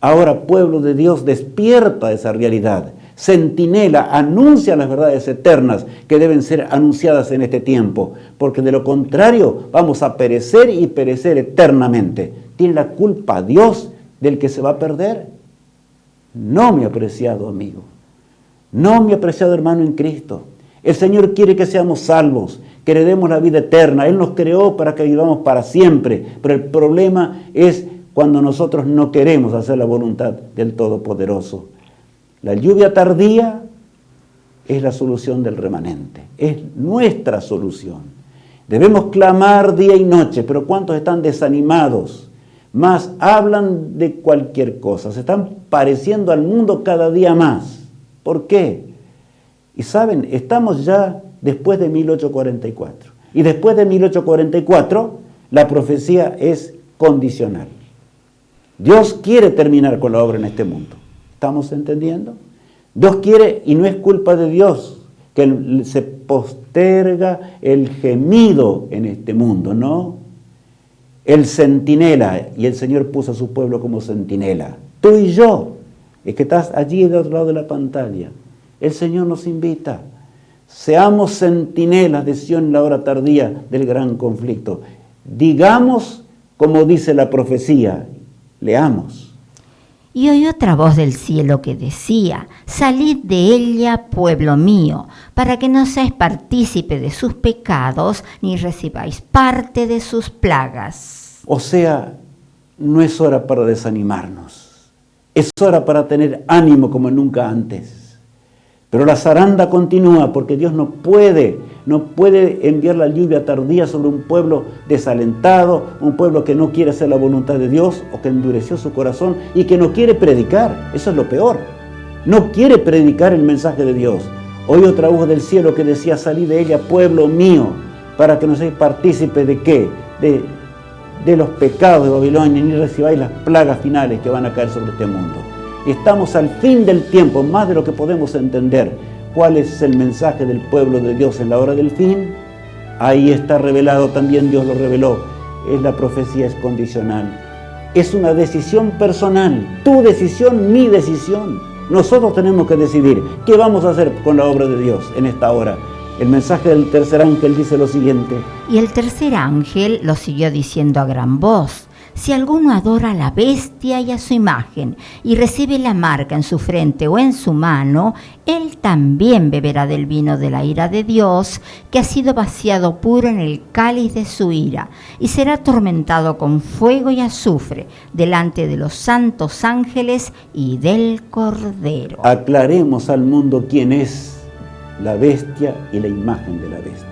Ahora, pueblo de Dios, despierta esa realidad. Centinela, anuncia las verdades eternas que deben ser anunciadas en este tiempo, porque de lo contrario vamos a perecer y perecer eternamente. ¿Tiene la culpa Dios del que se va a perder? No, mi apreciado amigo. No, mi apreciado hermano en Cristo. El Señor quiere que seamos salvos, que heredemos la vida eterna. Él nos creó para que vivamos para siempre, pero el problema es cuando nosotros no queremos hacer la voluntad del Todopoderoso. La lluvia tardía es la solución del remanente, es nuestra solución. Debemos clamar día y noche, pero ¿cuántos están desanimados? Más hablan de cualquier cosa, se están pareciendo al mundo cada día más. ¿Por qué? Y saben, estamos ya después de 1844. Y después de 1844, la profecía es condicional. Dios quiere terminar con la obra en este mundo. ¿Estamos entendiendo? Dios quiere, y no es culpa de Dios, que se posterga el gemido en este mundo, ¿no? El centinela, y el Señor puso a su pueblo como centinela. Tú y yo, es que estás allí del otro lado de la pantalla. El Señor nos invita. Seamos centinelas de Sion en la hora tardía del gran conflicto. Digamos como dice la profecía. Leamos. Y oí otra voz del cielo que decía, salid de ella, pueblo mío, para que no seáis partícipe de sus pecados, ni recibáis parte de sus plagas. O sea, no es hora para desanimarnos. Es hora para tener ánimo como nunca antes. Pero la zaranda continúa porque Dios no puede enviar la lluvia tardía sobre un pueblo desalentado, un pueblo que no quiere hacer la voluntad de Dios o que endureció su corazón y que no quiere predicar. Eso es lo peor. No quiere predicar el mensaje de Dios. Oí otra voz del cielo que decía, salid de ella, pueblo mío, para que no seáis partícipes de qué, de los pecados de Babilonia, ni recibáis las plagas finales que van a caer sobre este mundo. Estamos al fin del tiempo, más de lo que podemos entender. ¿Cuál es el mensaje del pueblo de Dios en la hora del fin? Ahí está revelado, también Dios lo reveló. Es la profecía, es condicional. Es una decisión personal, tu decisión, mi decisión. Nosotros tenemos que decidir qué vamos a hacer con la obra de Dios en esta hora. El mensaje del tercer ángel dice lo siguiente. Y el tercer ángel lo siguió diciendo a gran voz: si alguno adora a la bestia y a su imagen, y recibe la marca en su frente o en su mano, él también beberá del vino de la ira de Dios, que ha sido vaciado puro en el cáliz de su ira, y será atormentado con fuego y azufre delante de los santos ángeles y del Cordero. Aclaremos al mundo quién es la bestia y la imagen de la bestia.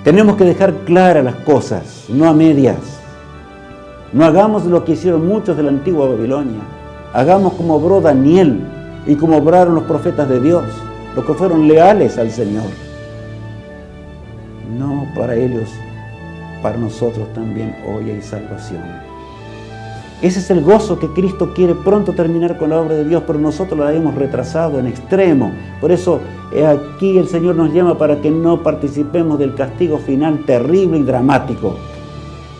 Tenemos que dejar claras las cosas, no a medias. No hagamos lo que hicieron muchos de la antigua Babilonia. Hagamos como obró Daniel y como obraron los profetas de Dios, los que fueron leales al Señor. No para ellos, para nosotros también hoy hay salvación. Ese es el gozo que Cristo quiere pronto terminar con la obra de Dios, pero nosotros la hemos retrasado en extremo. Por eso aquí el Señor nos llama para que no participemos del castigo final terrible y dramático.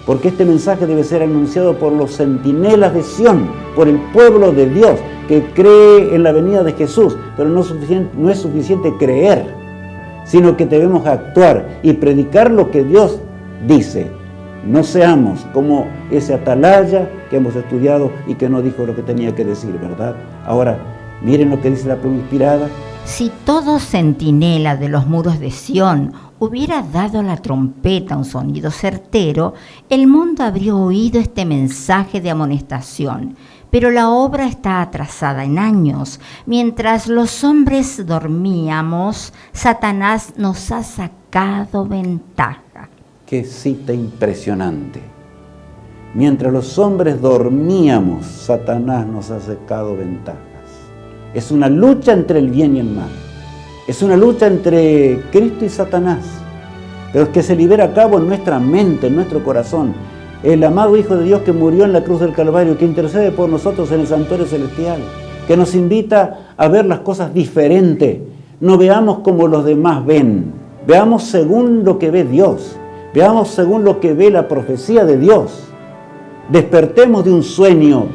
Porque este mensaje debe ser anunciado por los centinelas de Sión, por el pueblo de Dios, que cree en la venida de Jesús. Pero no es suficiente creer, sino que debemos actuar y predicar lo que Dios dice. No seamos como ese atalaya que hemos estudiado y que no dijo lo que tenía que decir, ¿verdad? Ahora, miren lo que dice la pluma inspirada. Si todo centinela de los muros de Sión hubiera dado a la trompeta un sonido certero, el mundo habría oído este mensaje de amonestación. Pero la obra está atrasada en años. Mientras los hombres dormíamos, Satanás nos ha sacado ventaja. Qué cita impresionante. Mientras los hombres dormíamos, Satanás nos ha sacado ventajas. Es una lucha entre el bien y el mal. Es una lucha entre Cristo y Satanás, pero es que se libera a cabo en nuestra mente, en nuestro corazón. El amado Hijo de Dios que murió en la cruz del Calvario, que intercede por nosotros en el santuario celestial, que nos invita a ver las cosas diferente. No veamos como los demás ven, veamos según lo que ve Dios, veamos según lo que ve la profecía de Dios. Despertemos de un sueño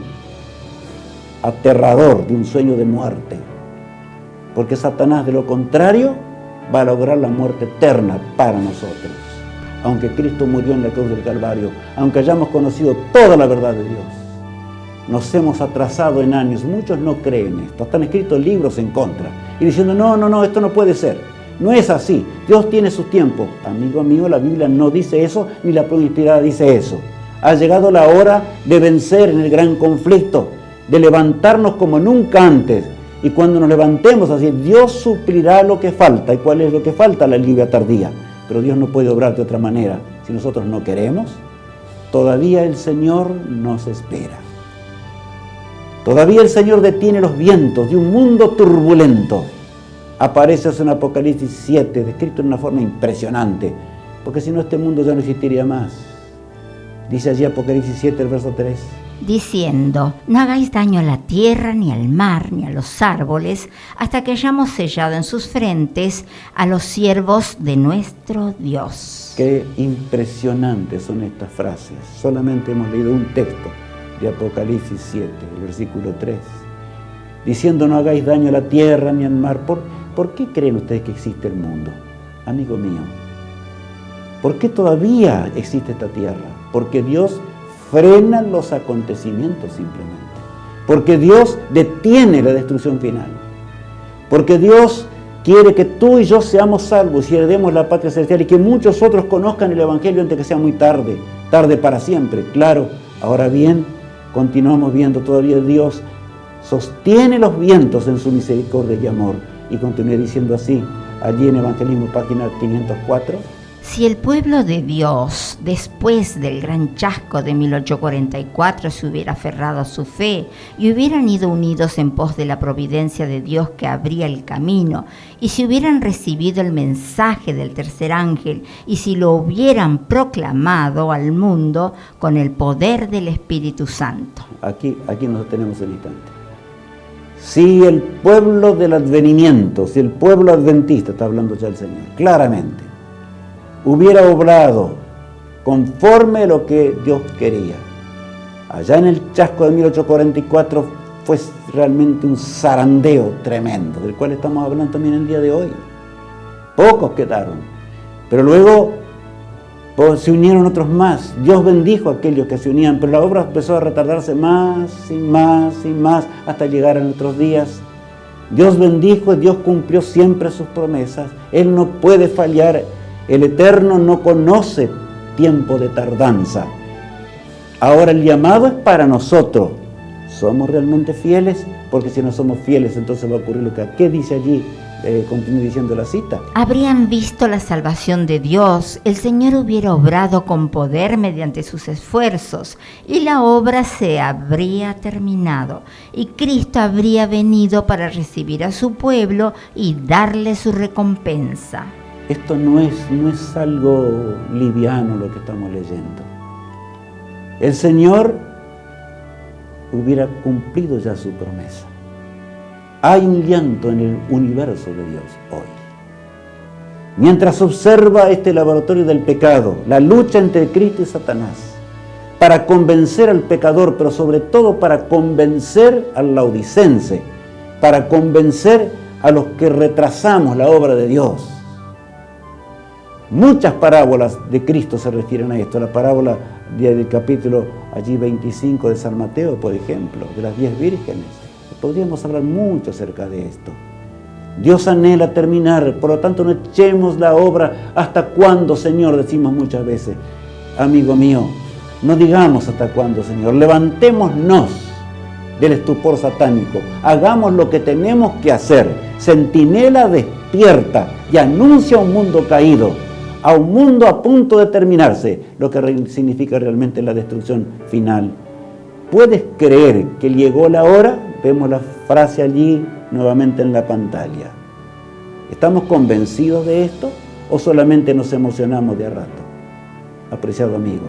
aterrador, de un sueño de muerte. Porque Satanás, de lo contrario, va a lograr la muerte eterna para nosotros. Aunque Cristo murió en la cruz del Calvario, aunque hayamos conocido toda la verdad de Dios, nos hemos atrasado en años. Muchos no creen esto. Están escritos libros en contra y diciendo, no, esto no puede ser. No es así. Dios tiene sus tiempos. Amigo mío, la Biblia no dice eso, ni la pluma inspirada dice eso. Ha llegado la hora de vencer en el gran conflicto, de levantarnos como nunca antes. Y cuando nos levantemos así, Dios suplirá lo que falta. ¿Y cuál es lo que falta? La lluvia tardía. Pero Dios no puede obrar de otra manera. Si nosotros no queremos, todavía el Señor nos espera. Todavía el Señor detiene los vientos de un mundo turbulento. Aparece en Apocalipsis 7, descrito de una forma impresionante. Porque si no, este mundo ya no existiría más. Dice allí Apocalipsis 7, el verso 3. Diciendo, no hagáis daño a la tierra, ni al mar, ni a los árboles, hasta que hayamos sellado en sus frentes a los siervos de nuestro Dios. Qué impresionantes son estas frases. Solamente hemos leído un texto de Apocalipsis 7, el versículo 3. Diciendo, no hagáis daño a la tierra, ni al mar. ¿Por qué creen ustedes que existe el mundo? Amigo mío, ¿por qué todavía existe esta tierra? Porque Dios frena los acontecimientos simplemente. Porque Dios detiene la destrucción final. Porque Dios quiere que tú y yo seamos salvos y heredemos la patria celestial y que muchos otros conozcan el Evangelio antes que sea muy tarde, tarde para siempre. Claro, ahora bien, continuamos viendo todavía Dios sostiene los vientos en su misericordia y amor. Y continúe diciendo así, allí en Evangelismo, página 504. Si el pueblo de Dios, después del gran chasco de 1844, se hubiera aferrado a su fe y hubieran ido unidos en pos de la providencia de Dios que abría el camino, y si hubieran recibido el mensaje del tercer ángel, y si lo hubieran proclamado al mundo con el poder del Espíritu Santo. Aquí nos tenemos el instante. Si el pueblo del advenimiento, si el pueblo adventista, está hablando ya el Señor, claramente, hubiera obrado conforme a lo que Dios quería, allá en el chasco de 1844 fue realmente un zarandeo tremendo, del cual estamos hablando también el día de hoy. Pocos quedaron, pero luego se unieron otros más. Dios bendijo a aquellos que se unían, pero la obra empezó a retardarse más y más y más hasta llegar a nuestros días. Dios bendijo y Dios cumplió siempre sus promesas. Él no puede fallar. El Eterno no conoce tiempo de tardanza. Ahora el llamado es para nosotros. ¿Somos realmente fieles? Porque si no somos fieles, entonces va a ocurrir lo que aquí dice allí. Continúe diciendo la cita. Habrían visto la salvación de Dios, el Señor hubiera obrado con poder mediante sus esfuerzos y la obra se habría terminado y Cristo habría venido para recibir a su pueblo y darle su recompensa. Esto no es algo liviano lo que estamos leyendo. El Señor hubiera cumplido ya su promesa. Hay un llanto en el universo de Dios hoy. Mientras observa este laboratorio del pecado, la lucha entre Cristo y Satanás, para convencer al pecador, pero sobre todo para convencer al laodicense, para convencer a los que retrasamos la obra de Dios. Muchas parábolas de Cristo se refieren a esto. La parábola del capítulo allí 25 de San Mateo, por ejemplo, de las 10 vírgenes. Podríamos hablar mucho acerca de esto. Dios anhela terminar, por lo tanto no echemos la obra. ¿Hasta cuándo, Señor? Decimos muchas veces. Amigo mío, no digamos hasta cuándo, Señor. Levantémonos del estupor satánico. Hagamos lo que tenemos que hacer. Centinela despierta y anuncia un mundo caído, a un mundo a punto de terminarse, lo que significa realmente la destrucción final. ¿Puedes creer que llegó la hora? Vemos la frase allí nuevamente en la pantalla. ¿Estamos convencidos de esto o solamente nos emocionamos de a rato? Apreciado amigo,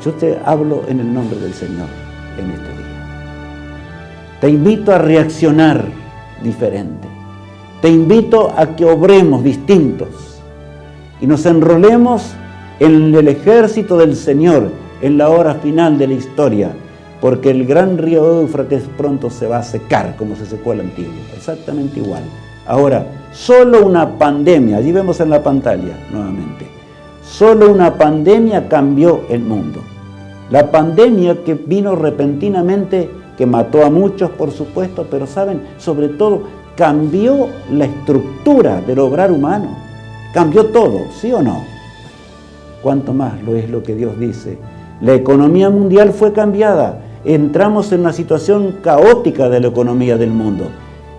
yo te hablo en el nombre del Señor en este día. Te invito a reaccionar diferente. Te invito a que obremos distintos y nos enrolemos en el ejército del Señor en la hora final de la historia, porque el gran río Éufrates pronto se va a secar como se secó el antiguo, exactamente igual. Ahora, solo una pandemia, allí vemos en la pantalla nuevamente, solo una pandemia cambió el mundo. La pandemia que vino repentinamente, que mató a muchos por supuesto, pero saben, sobre todo cambió la estructura del obrar humano, cambió todo, ¿sí o no? Cuánto más lo es lo que Dios dice. La economía mundial fue cambiada. Entramos en una situación caótica de la economía del mundo.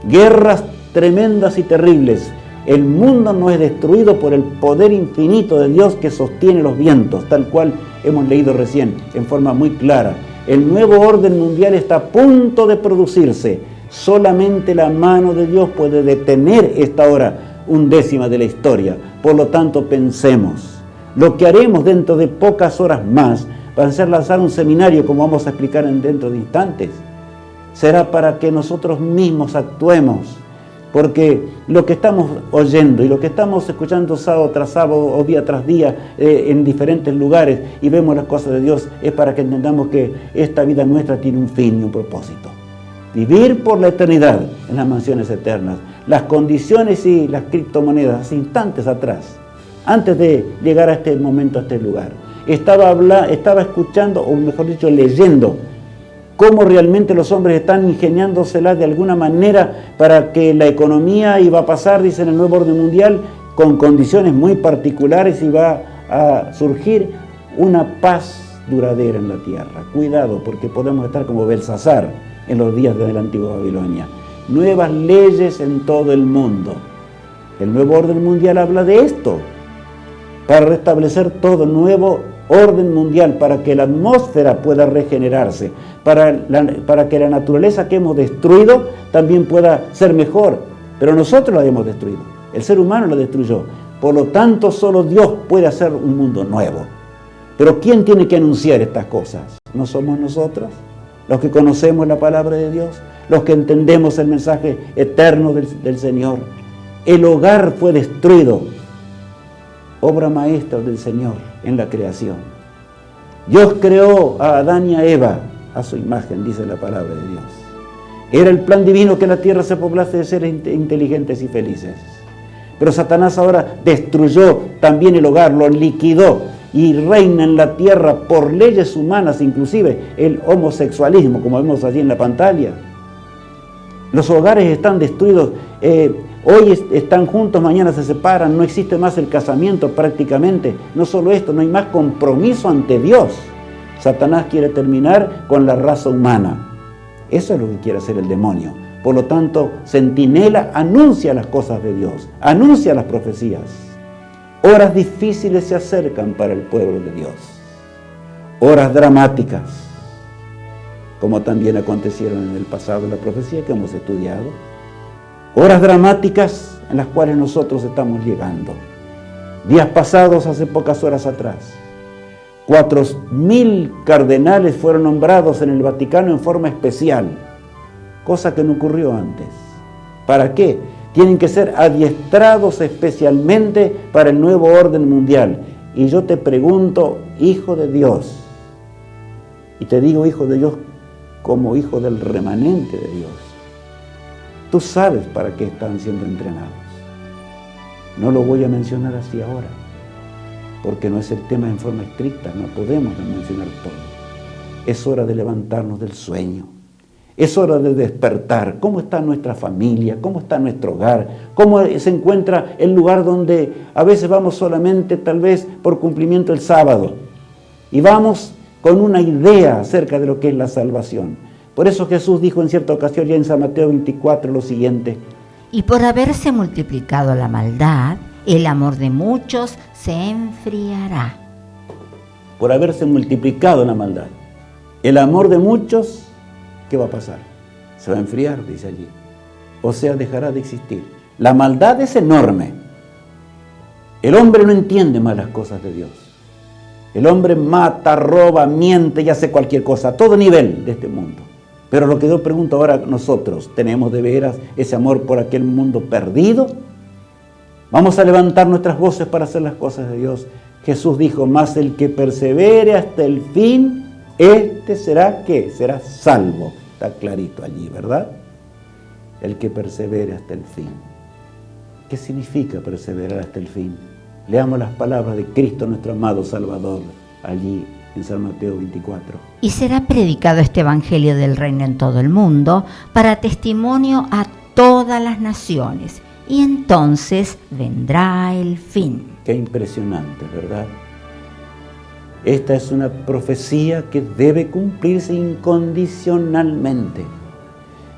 Guerras tremendas y terribles. El mundo no es destruido por el poder infinito de Dios que sostiene los vientos, tal cual hemos leído recién, en forma muy clara. El nuevo orden mundial está a punto de producirse. Solamente la mano de Dios puede detener esta hora undécima de la historia. Por lo tanto, pensemos. Lo que haremos dentro de pocas horas más va a ser lanzar un seminario, como vamos a explicar dentro de instantes. Será para que nosotros mismos actuemos, porque lo que estamos oyendo y lo que estamos escuchando sábado tras sábado o día tras día en diferentes lugares y vemos las cosas de Dios, es para que entendamos que esta vida nuestra tiene un fin y un propósito. Vivir por la eternidad en las mansiones eternas. Las condiciones y las criptomonedas, hace instantes atrás, antes de llegar a este momento, a este lugar, estaba escuchando, o mejor dicho, leyendo cómo realmente los hombres están ingeniándoselas de alguna manera para que la economía iba a pasar, dicen, el nuevo orden mundial, con condiciones muy particulares y va a surgir una paz duradera en la tierra. Cuidado, porque podemos estar como Belsasar en los días de la antigua Babilonia. Nuevas leyes en todo el mundo. El nuevo orden mundial habla de esto, para restablecer todo nuevo orden mundial, para que la atmósfera pueda regenerarse, para que la naturaleza que hemos destruido también pueda ser mejor. Pero nosotros la hemos destruido, el ser humano la destruyó. Por lo tanto, solo Dios puede hacer un mundo nuevo. Pero ¿quién tiene que anunciar estas cosas? ¿No somos nosotros? los que conocemos la palabra de Dios, los que entendemos el mensaje eterno del Señor. El hogar fue destruido, obra maestra del Señor en la creación. Dios creó a Adán y a Eva a su imagen, dice la palabra de Dios. Era el plan divino que la tierra se poblase de seres inteligentes y felices. Pero Satanás ahora destruyó también el hogar, lo liquidó y reina en la tierra por leyes humanas, inclusive el homosexualismo, como vemos allí en la pantalla. Los hogares están destruidos, hoy están juntos, mañana se separan, no existe más el casamiento prácticamente. No solo esto, no hay más compromiso ante Dios. Satanás quiere terminar con la raza humana. Eso es lo que quiere hacer el demonio. Por lo tanto, Centinela anuncia las cosas de Dios, anuncia las profecías. Horas difíciles se acercan para el pueblo de Dios. Horas dramáticas, como también acontecieron en el pasado en la profecía que hemos estudiado. Horas dramáticas en las cuales nosotros estamos llegando. Días pasados, hace pocas horas atrás, 4.000 cardenales fueron nombrados en el Vaticano en forma especial, cosa que no ocurrió antes. ¿Para qué? Tienen que ser adiestrados especialmente para el nuevo orden mundial. Y yo te pregunto, hijo de Dios, y te digo hijo de Dios como hijo del remanente de Dios, tú sabes para qué están siendo entrenados. No lo voy a mencionar así ahora, porque no es el tema en forma estricta, no podemos mencionar todo. Es hora de levantarnos del sueño. Es hora de despertar. ¿Cómo está nuestra familia? ¿Cómo está nuestro hogar? ¿Cómo se encuentra el lugar donde a veces vamos solamente tal vez por cumplimiento el sábado? Y vamos con una idea acerca de lo que es la salvación. Por eso Jesús dijo en cierta ocasión ya en San Mateo 24 lo siguiente. Y por haberse multiplicado la maldad, el amor de muchos se enfriará. Por haberse multiplicado la maldad, el amor de muchos, ¿qué va a pasar? Se va a enfriar, dice allí. O sea, dejará de existir. La maldad es enorme. El hombre no entiende más las cosas de Dios. El hombre mata, roba, miente y hace cualquier cosa, a todo nivel de este mundo. Pero lo que yo pregunto ahora, nosotros, ¿tenemos de veras ese amor por aquel mundo perdido? Vamos a levantar nuestras voces para hacer las cosas de Dios. Jesús dijo, mas el que persevere hasta el fin, este será, ¿qué? Será salvo. Está clarito allí, ¿verdad? El que persevere hasta el fin. ¿Qué significa perseverar hasta el fin? Leamos las palabras de Cristo, nuestro amado Salvador, allí en San Mateo 24. Y será predicado este evangelio del reino en todo el mundo para testimonio a todas las naciones. Y entonces vendrá el fin. Qué impresionante, ¿verdad? Esta es una profecía que debe cumplirse incondicionalmente.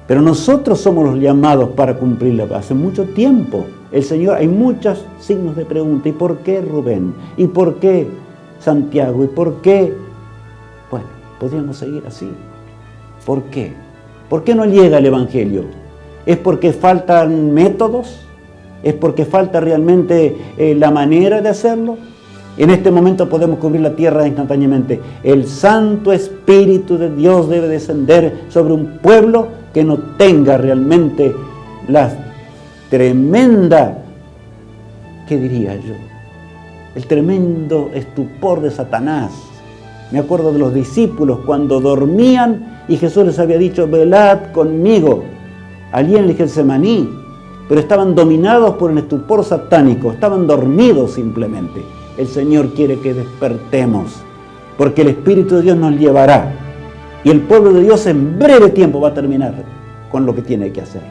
Pero nosotros somos los llamados para cumplirla. Hace mucho tiempo el Señor, hay muchos signos de pregunta. ¿Y por qué Rubén? ¿Y por qué Santiago? ¿Y por qué? Bueno, podríamos seguir así. ¿Por qué? ¿Por qué no llega el Evangelio? ¿Es porque faltan métodos? ¿Es porque falta realmente la manera de hacerlo? En este momento podemos cubrir la tierra instantáneamente. El Santo Espíritu de Dios debe descender sobre un pueblo que no tenga realmente la tremenda, ¿qué diría yo? El tremendo estupor de Satanás. Me acuerdo de los discípulos cuando dormían y Jesús les había dicho, velad conmigo, allí en el Getsemaní, pero estaban dominados por un estupor satánico, estaban dormidos simplemente. El Señor quiere que despertemos, porque el Espíritu de Dios nos llevará. Y el pueblo de Dios en breve tiempo va a terminar con lo que tiene que hacer.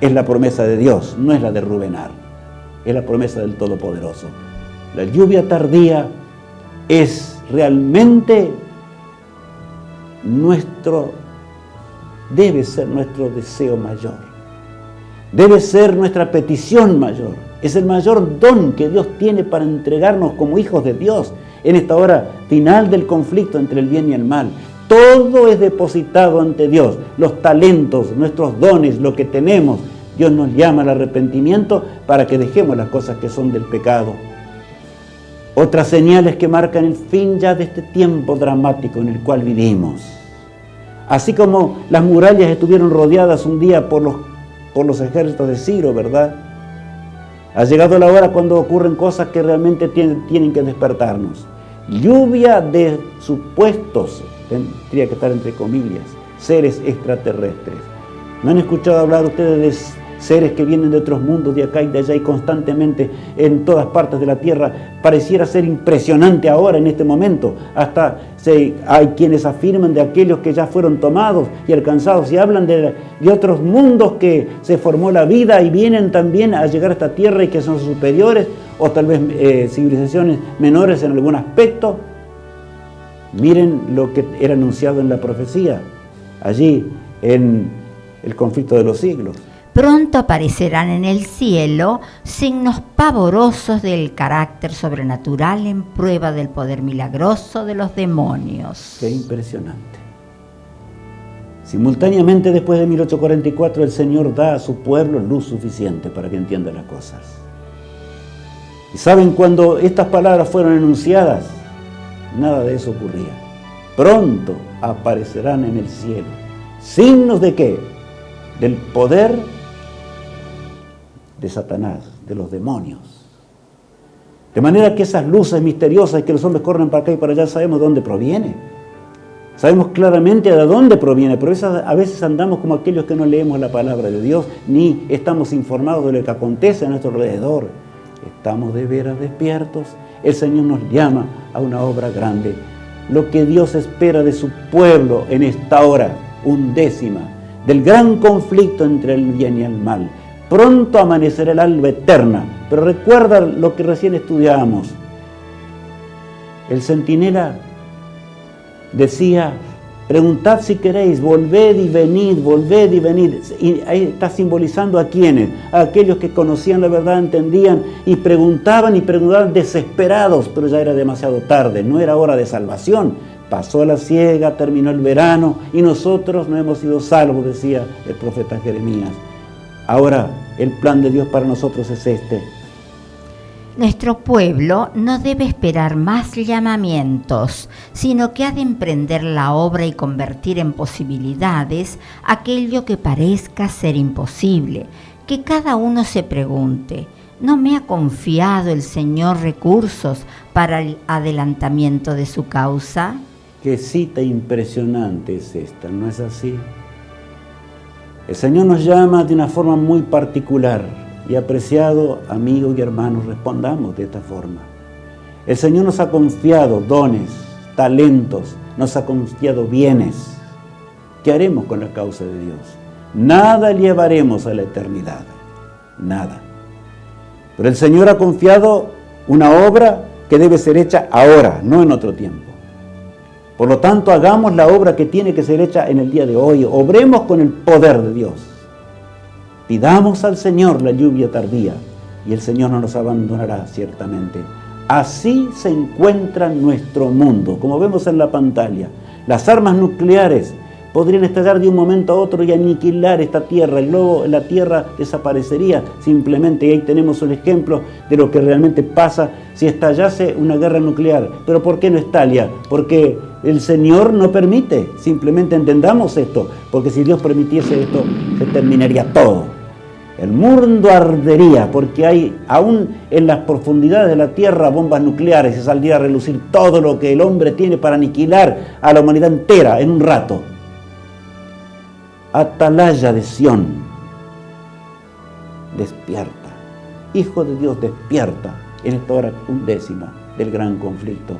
Es la promesa de Dios, no es la de Rubenar. Es la promesa del Todopoderoso. La lluvia tardía es realmente debe ser nuestro deseo mayor. Debe ser nuestra petición mayor. Es el mayor don que Dios tiene para entregarnos como hijos de Dios en esta hora final del conflicto entre el bien y el mal. Todo es depositado ante Dios. Los talentos, nuestros dones, lo que tenemos. Dios nos llama al arrepentimiento para que dejemos las cosas que son del pecado. Otras señales que marcan el fin ya de este tiempo dramático en el cual vivimos. Así como las murallas estuvieron rodeadas un día por los ejércitos de Ciro, ¿verdad? Ha llegado la hora cuando ocurren cosas que realmente tienen que despertarnos. Lluvia de supuestos, tendría que estar entre comillas, seres extraterrestres. ¿No han escuchado hablar ustedes de seres que vienen de otros mundos, de acá y de allá, y constantemente en todas partes de la Tierra? Pareciera ser impresionante ahora, en este momento. Hasta hay quienes afirman de aquellos que ya fueron tomados y alcanzados, y hablan de otros mundos que se formó la vida y vienen también a llegar a esta Tierra y que son superiores, o tal vez civilizaciones menores en algún aspecto. Miren lo que era anunciado en la profecía, allí en el conflicto de los siglos. Pronto aparecerán en el cielo signos pavorosos del carácter sobrenatural en prueba del poder milagroso de los demonios. Qué impresionante. Simultáneamente, después de 1844, el Señor da a su pueblo luz suficiente para que entienda las cosas. Y saben, cuando estas palabras fueron enunciadas, nada de eso ocurría. Pronto aparecerán en el cielo signos ¿de qué? Del poder de Satanás, de los demonios. De manera que esas luces misteriosas que los hombres corren para acá y para allá, sabemos de dónde proviene. Sabemos claramente de dónde proviene, pero a veces andamos como aquellos que no leemos la palabra de Dios, ni estamos informados de lo que acontece a nuestro alrededor. Estamos de veras despiertos. El Señor nos llama a una obra grande. Lo que Dios espera de su pueblo en esta hora, 1/10 del gran conflicto entre el bien y el mal. Pronto amanecerá el alba eterna. Pero recuerda lo que recién estudiábamos. El centinela decía: preguntad si queréis, volved y venid, volved y venid. Y ahí está simbolizando a quiénes, a aquellos que conocían la verdad, entendían y preguntaban desesperados, pero ya era demasiado tarde, no era hora de salvación. Pasó la siega, terminó el verano y nosotros no hemos sido salvos, decía el profeta Jeremías. Ahora el plan de Dios para nosotros es este. Nuestro pueblo no debe esperar más llamamientos, sino que ha de emprender la obra y convertir en posibilidades aquello que parezca ser imposible. Que cada uno se pregunte: ¿no me ha confiado el Señor recursos para el adelantamiento de su causa? Qué cita impresionante es esta, ¿no es así? El Señor nos llama de una forma muy particular. Y apreciado amigo y hermanos, respondamos de esta forma. El Señor nos ha confiado dones, talentos, nos ha confiado bienes. ¿Qué haremos con la causa de Dios? Nada llevaremos a la eternidad, nada. Pero el Señor ha confiado una obra que debe ser hecha ahora, no en otro tiempo. Por lo tanto, hagamos la obra que tiene que ser hecha en el día de hoy. Obremos con el poder de Dios. Pidamos al Señor la lluvia tardía y el Señor no nos abandonará ciertamente. Así se encuentra nuestro mundo. Como vemos en la pantalla, las armas nucleares podrían estallar de un momento a otro y aniquilar esta tierra. La tierra desaparecería simplemente. Y ahí tenemos un ejemplo de lo que realmente pasa si estallase una guerra nuclear. ¿Pero por qué no estalla? Porque el Señor no permite. Simplemente entendamos esto. Porque si Dios permitiese esto, se terminaría todo. El mundo ardería porque hay aún en las profundidades de la tierra bombas nucleares y saldría a relucir todo lo que el hombre tiene para aniquilar a la humanidad entera en un rato. Atalaya de Sión, despierta. Hijo de Dios, despierta en esta hora 1/10 del gran conflicto.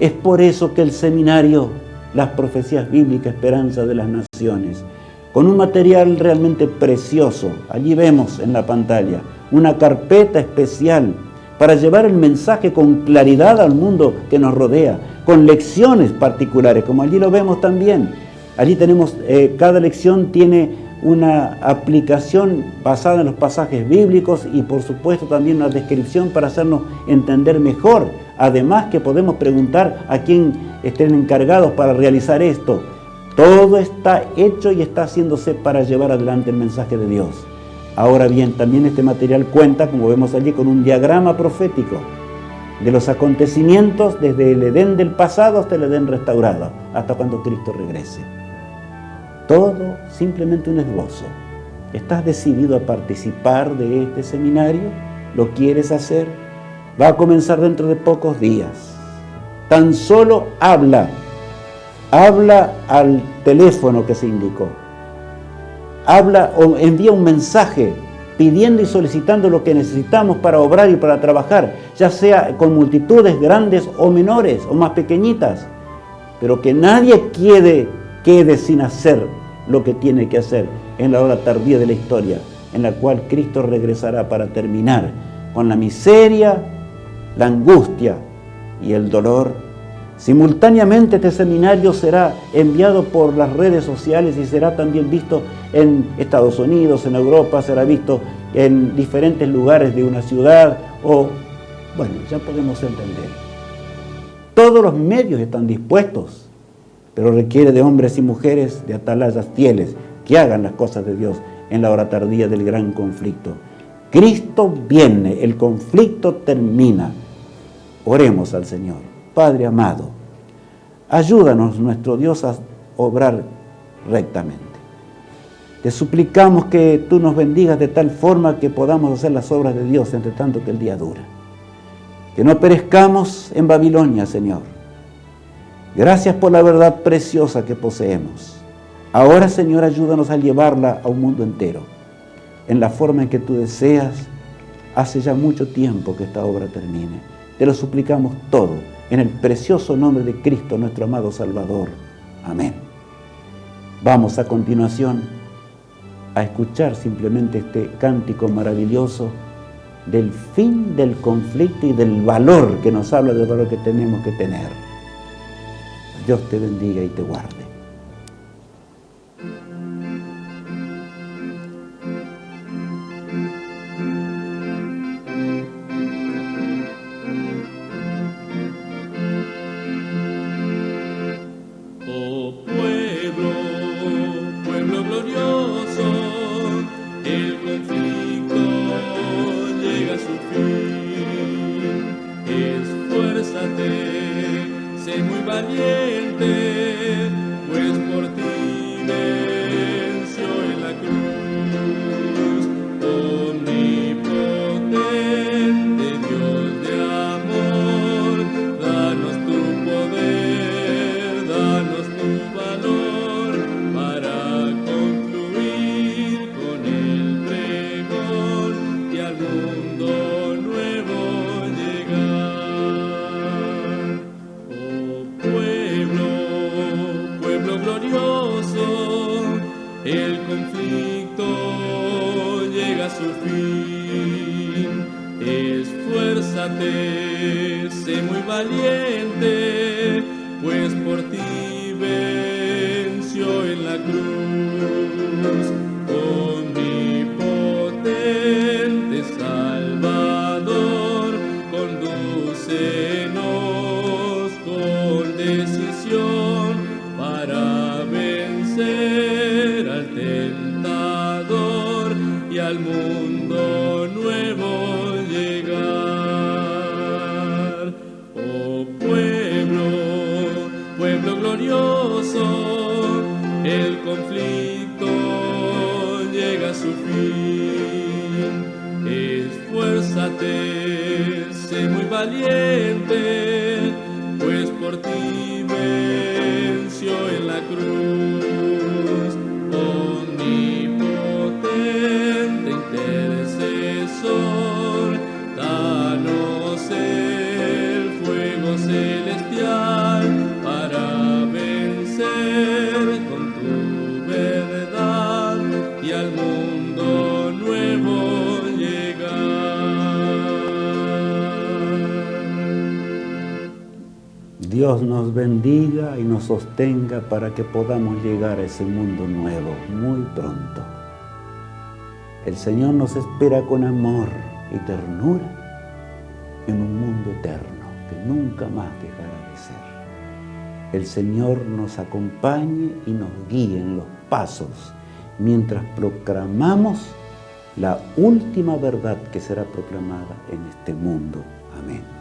Es por eso que el seminario, las profecías bíblicas, esperanza de las naciones, con un material realmente precioso, allí vemos en la pantalla, una carpeta especial para llevar el mensaje con claridad al mundo que nos rodea, con lecciones particulares, como allí lo vemos también. Allí tenemos, cada lección tiene una aplicación basada en los pasajes bíblicos y por supuesto también una descripción para hacernos entender mejor. Además que podemos preguntar a quién estén encargados para realizar esto. Todo está hecho y está haciéndose para llevar adelante el mensaje de Dios. Ahora bien, también este material cuenta, como vemos allí, con un diagrama profético de los acontecimientos desde el Edén del pasado hasta el Edén restaurado, hasta cuando Cristo regrese. todo simplemente un esbozo. ¿Estás decidido a participar de este seminario? ¿Lo quieres hacer? Va a comenzar dentro de pocos días. Tan solo habla al teléfono que se indicó. Habla o envía un mensaje pidiendo y solicitando lo que necesitamos para obrar y para trabajar, ya sea con multitudes grandes o menores o más pequeñitas, pero que nadie quede sin hacer lo que tiene que hacer en la hora tardía de la historia, en la cual Cristo regresará para terminar con la miseria, la angustia y el dolor. Simultáneamente este seminario será enviado por las redes sociales y será también visto en Estados Unidos, en Europa, será visto en diferentes lugares de una ciudad bueno, ya podemos entender. Todos los medios están dispuestos, pero requiere de hombres y mujeres, de atalayas fieles, que hagan las cosas de Dios en la hora tardía del gran conflicto. Cristo viene, el conflicto termina. Oremos al Señor. Padre amado, ayúdanos, nuestro Dios, a obrar rectamente. Te suplicamos que tú nos bendigas de tal forma que podamos hacer las obras de Dios entre tanto que el día dura. Que no perezcamos en Babilonia, Señor. Gracias por la verdad preciosa que poseemos. Ahora, Señor, ayúdanos a llevarla a un mundo entero, en la forma en que tú deseas. Hace ya mucho tiempo que esta obra termine. Te lo suplicamos todo, en el precioso nombre de Cristo, nuestro amado Salvador. Amén. Vamos a continuación a escuchar simplemente este cántico maravilloso del fin del conflicto y del valor, que nos habla del valor que tenemos que tener. Dios te bendiga y te guarde. Sé muy valiente, pues por ti venció en la cruz. Omnipotente Dios de amor, danos tu poder, danos tu valor, para concluir con el pregón y al mundo nuevo llegar. El conflicto llega a su fin. Esfuérzate, sé muy valiente, pues por ti venció en la cruz. Omnipotente Salvador, condúcenos con decisión para vencer al tentador y al mundo nuevo llegar. Oh pueblo glorioso, el conflicto llega a su fin. Esfuérzate, sé muy valiente, pues por ti venció en la cruz. Omnipotente intercesor, danos el fuego celestial para vencer con tu verdad y al mundo nuevo llegar. Dios nos bendiga y nos sostenga para que podamos llegar a ese mundo nuevo muy pronto. El Señor nos espera con amor y ternura en un mundo eterno que nunca más dejará de ser. El Señor nos acompañe y nos guíe en los pasos mientras proclamamos la última verdad que será proclamada en este mundo. Amén.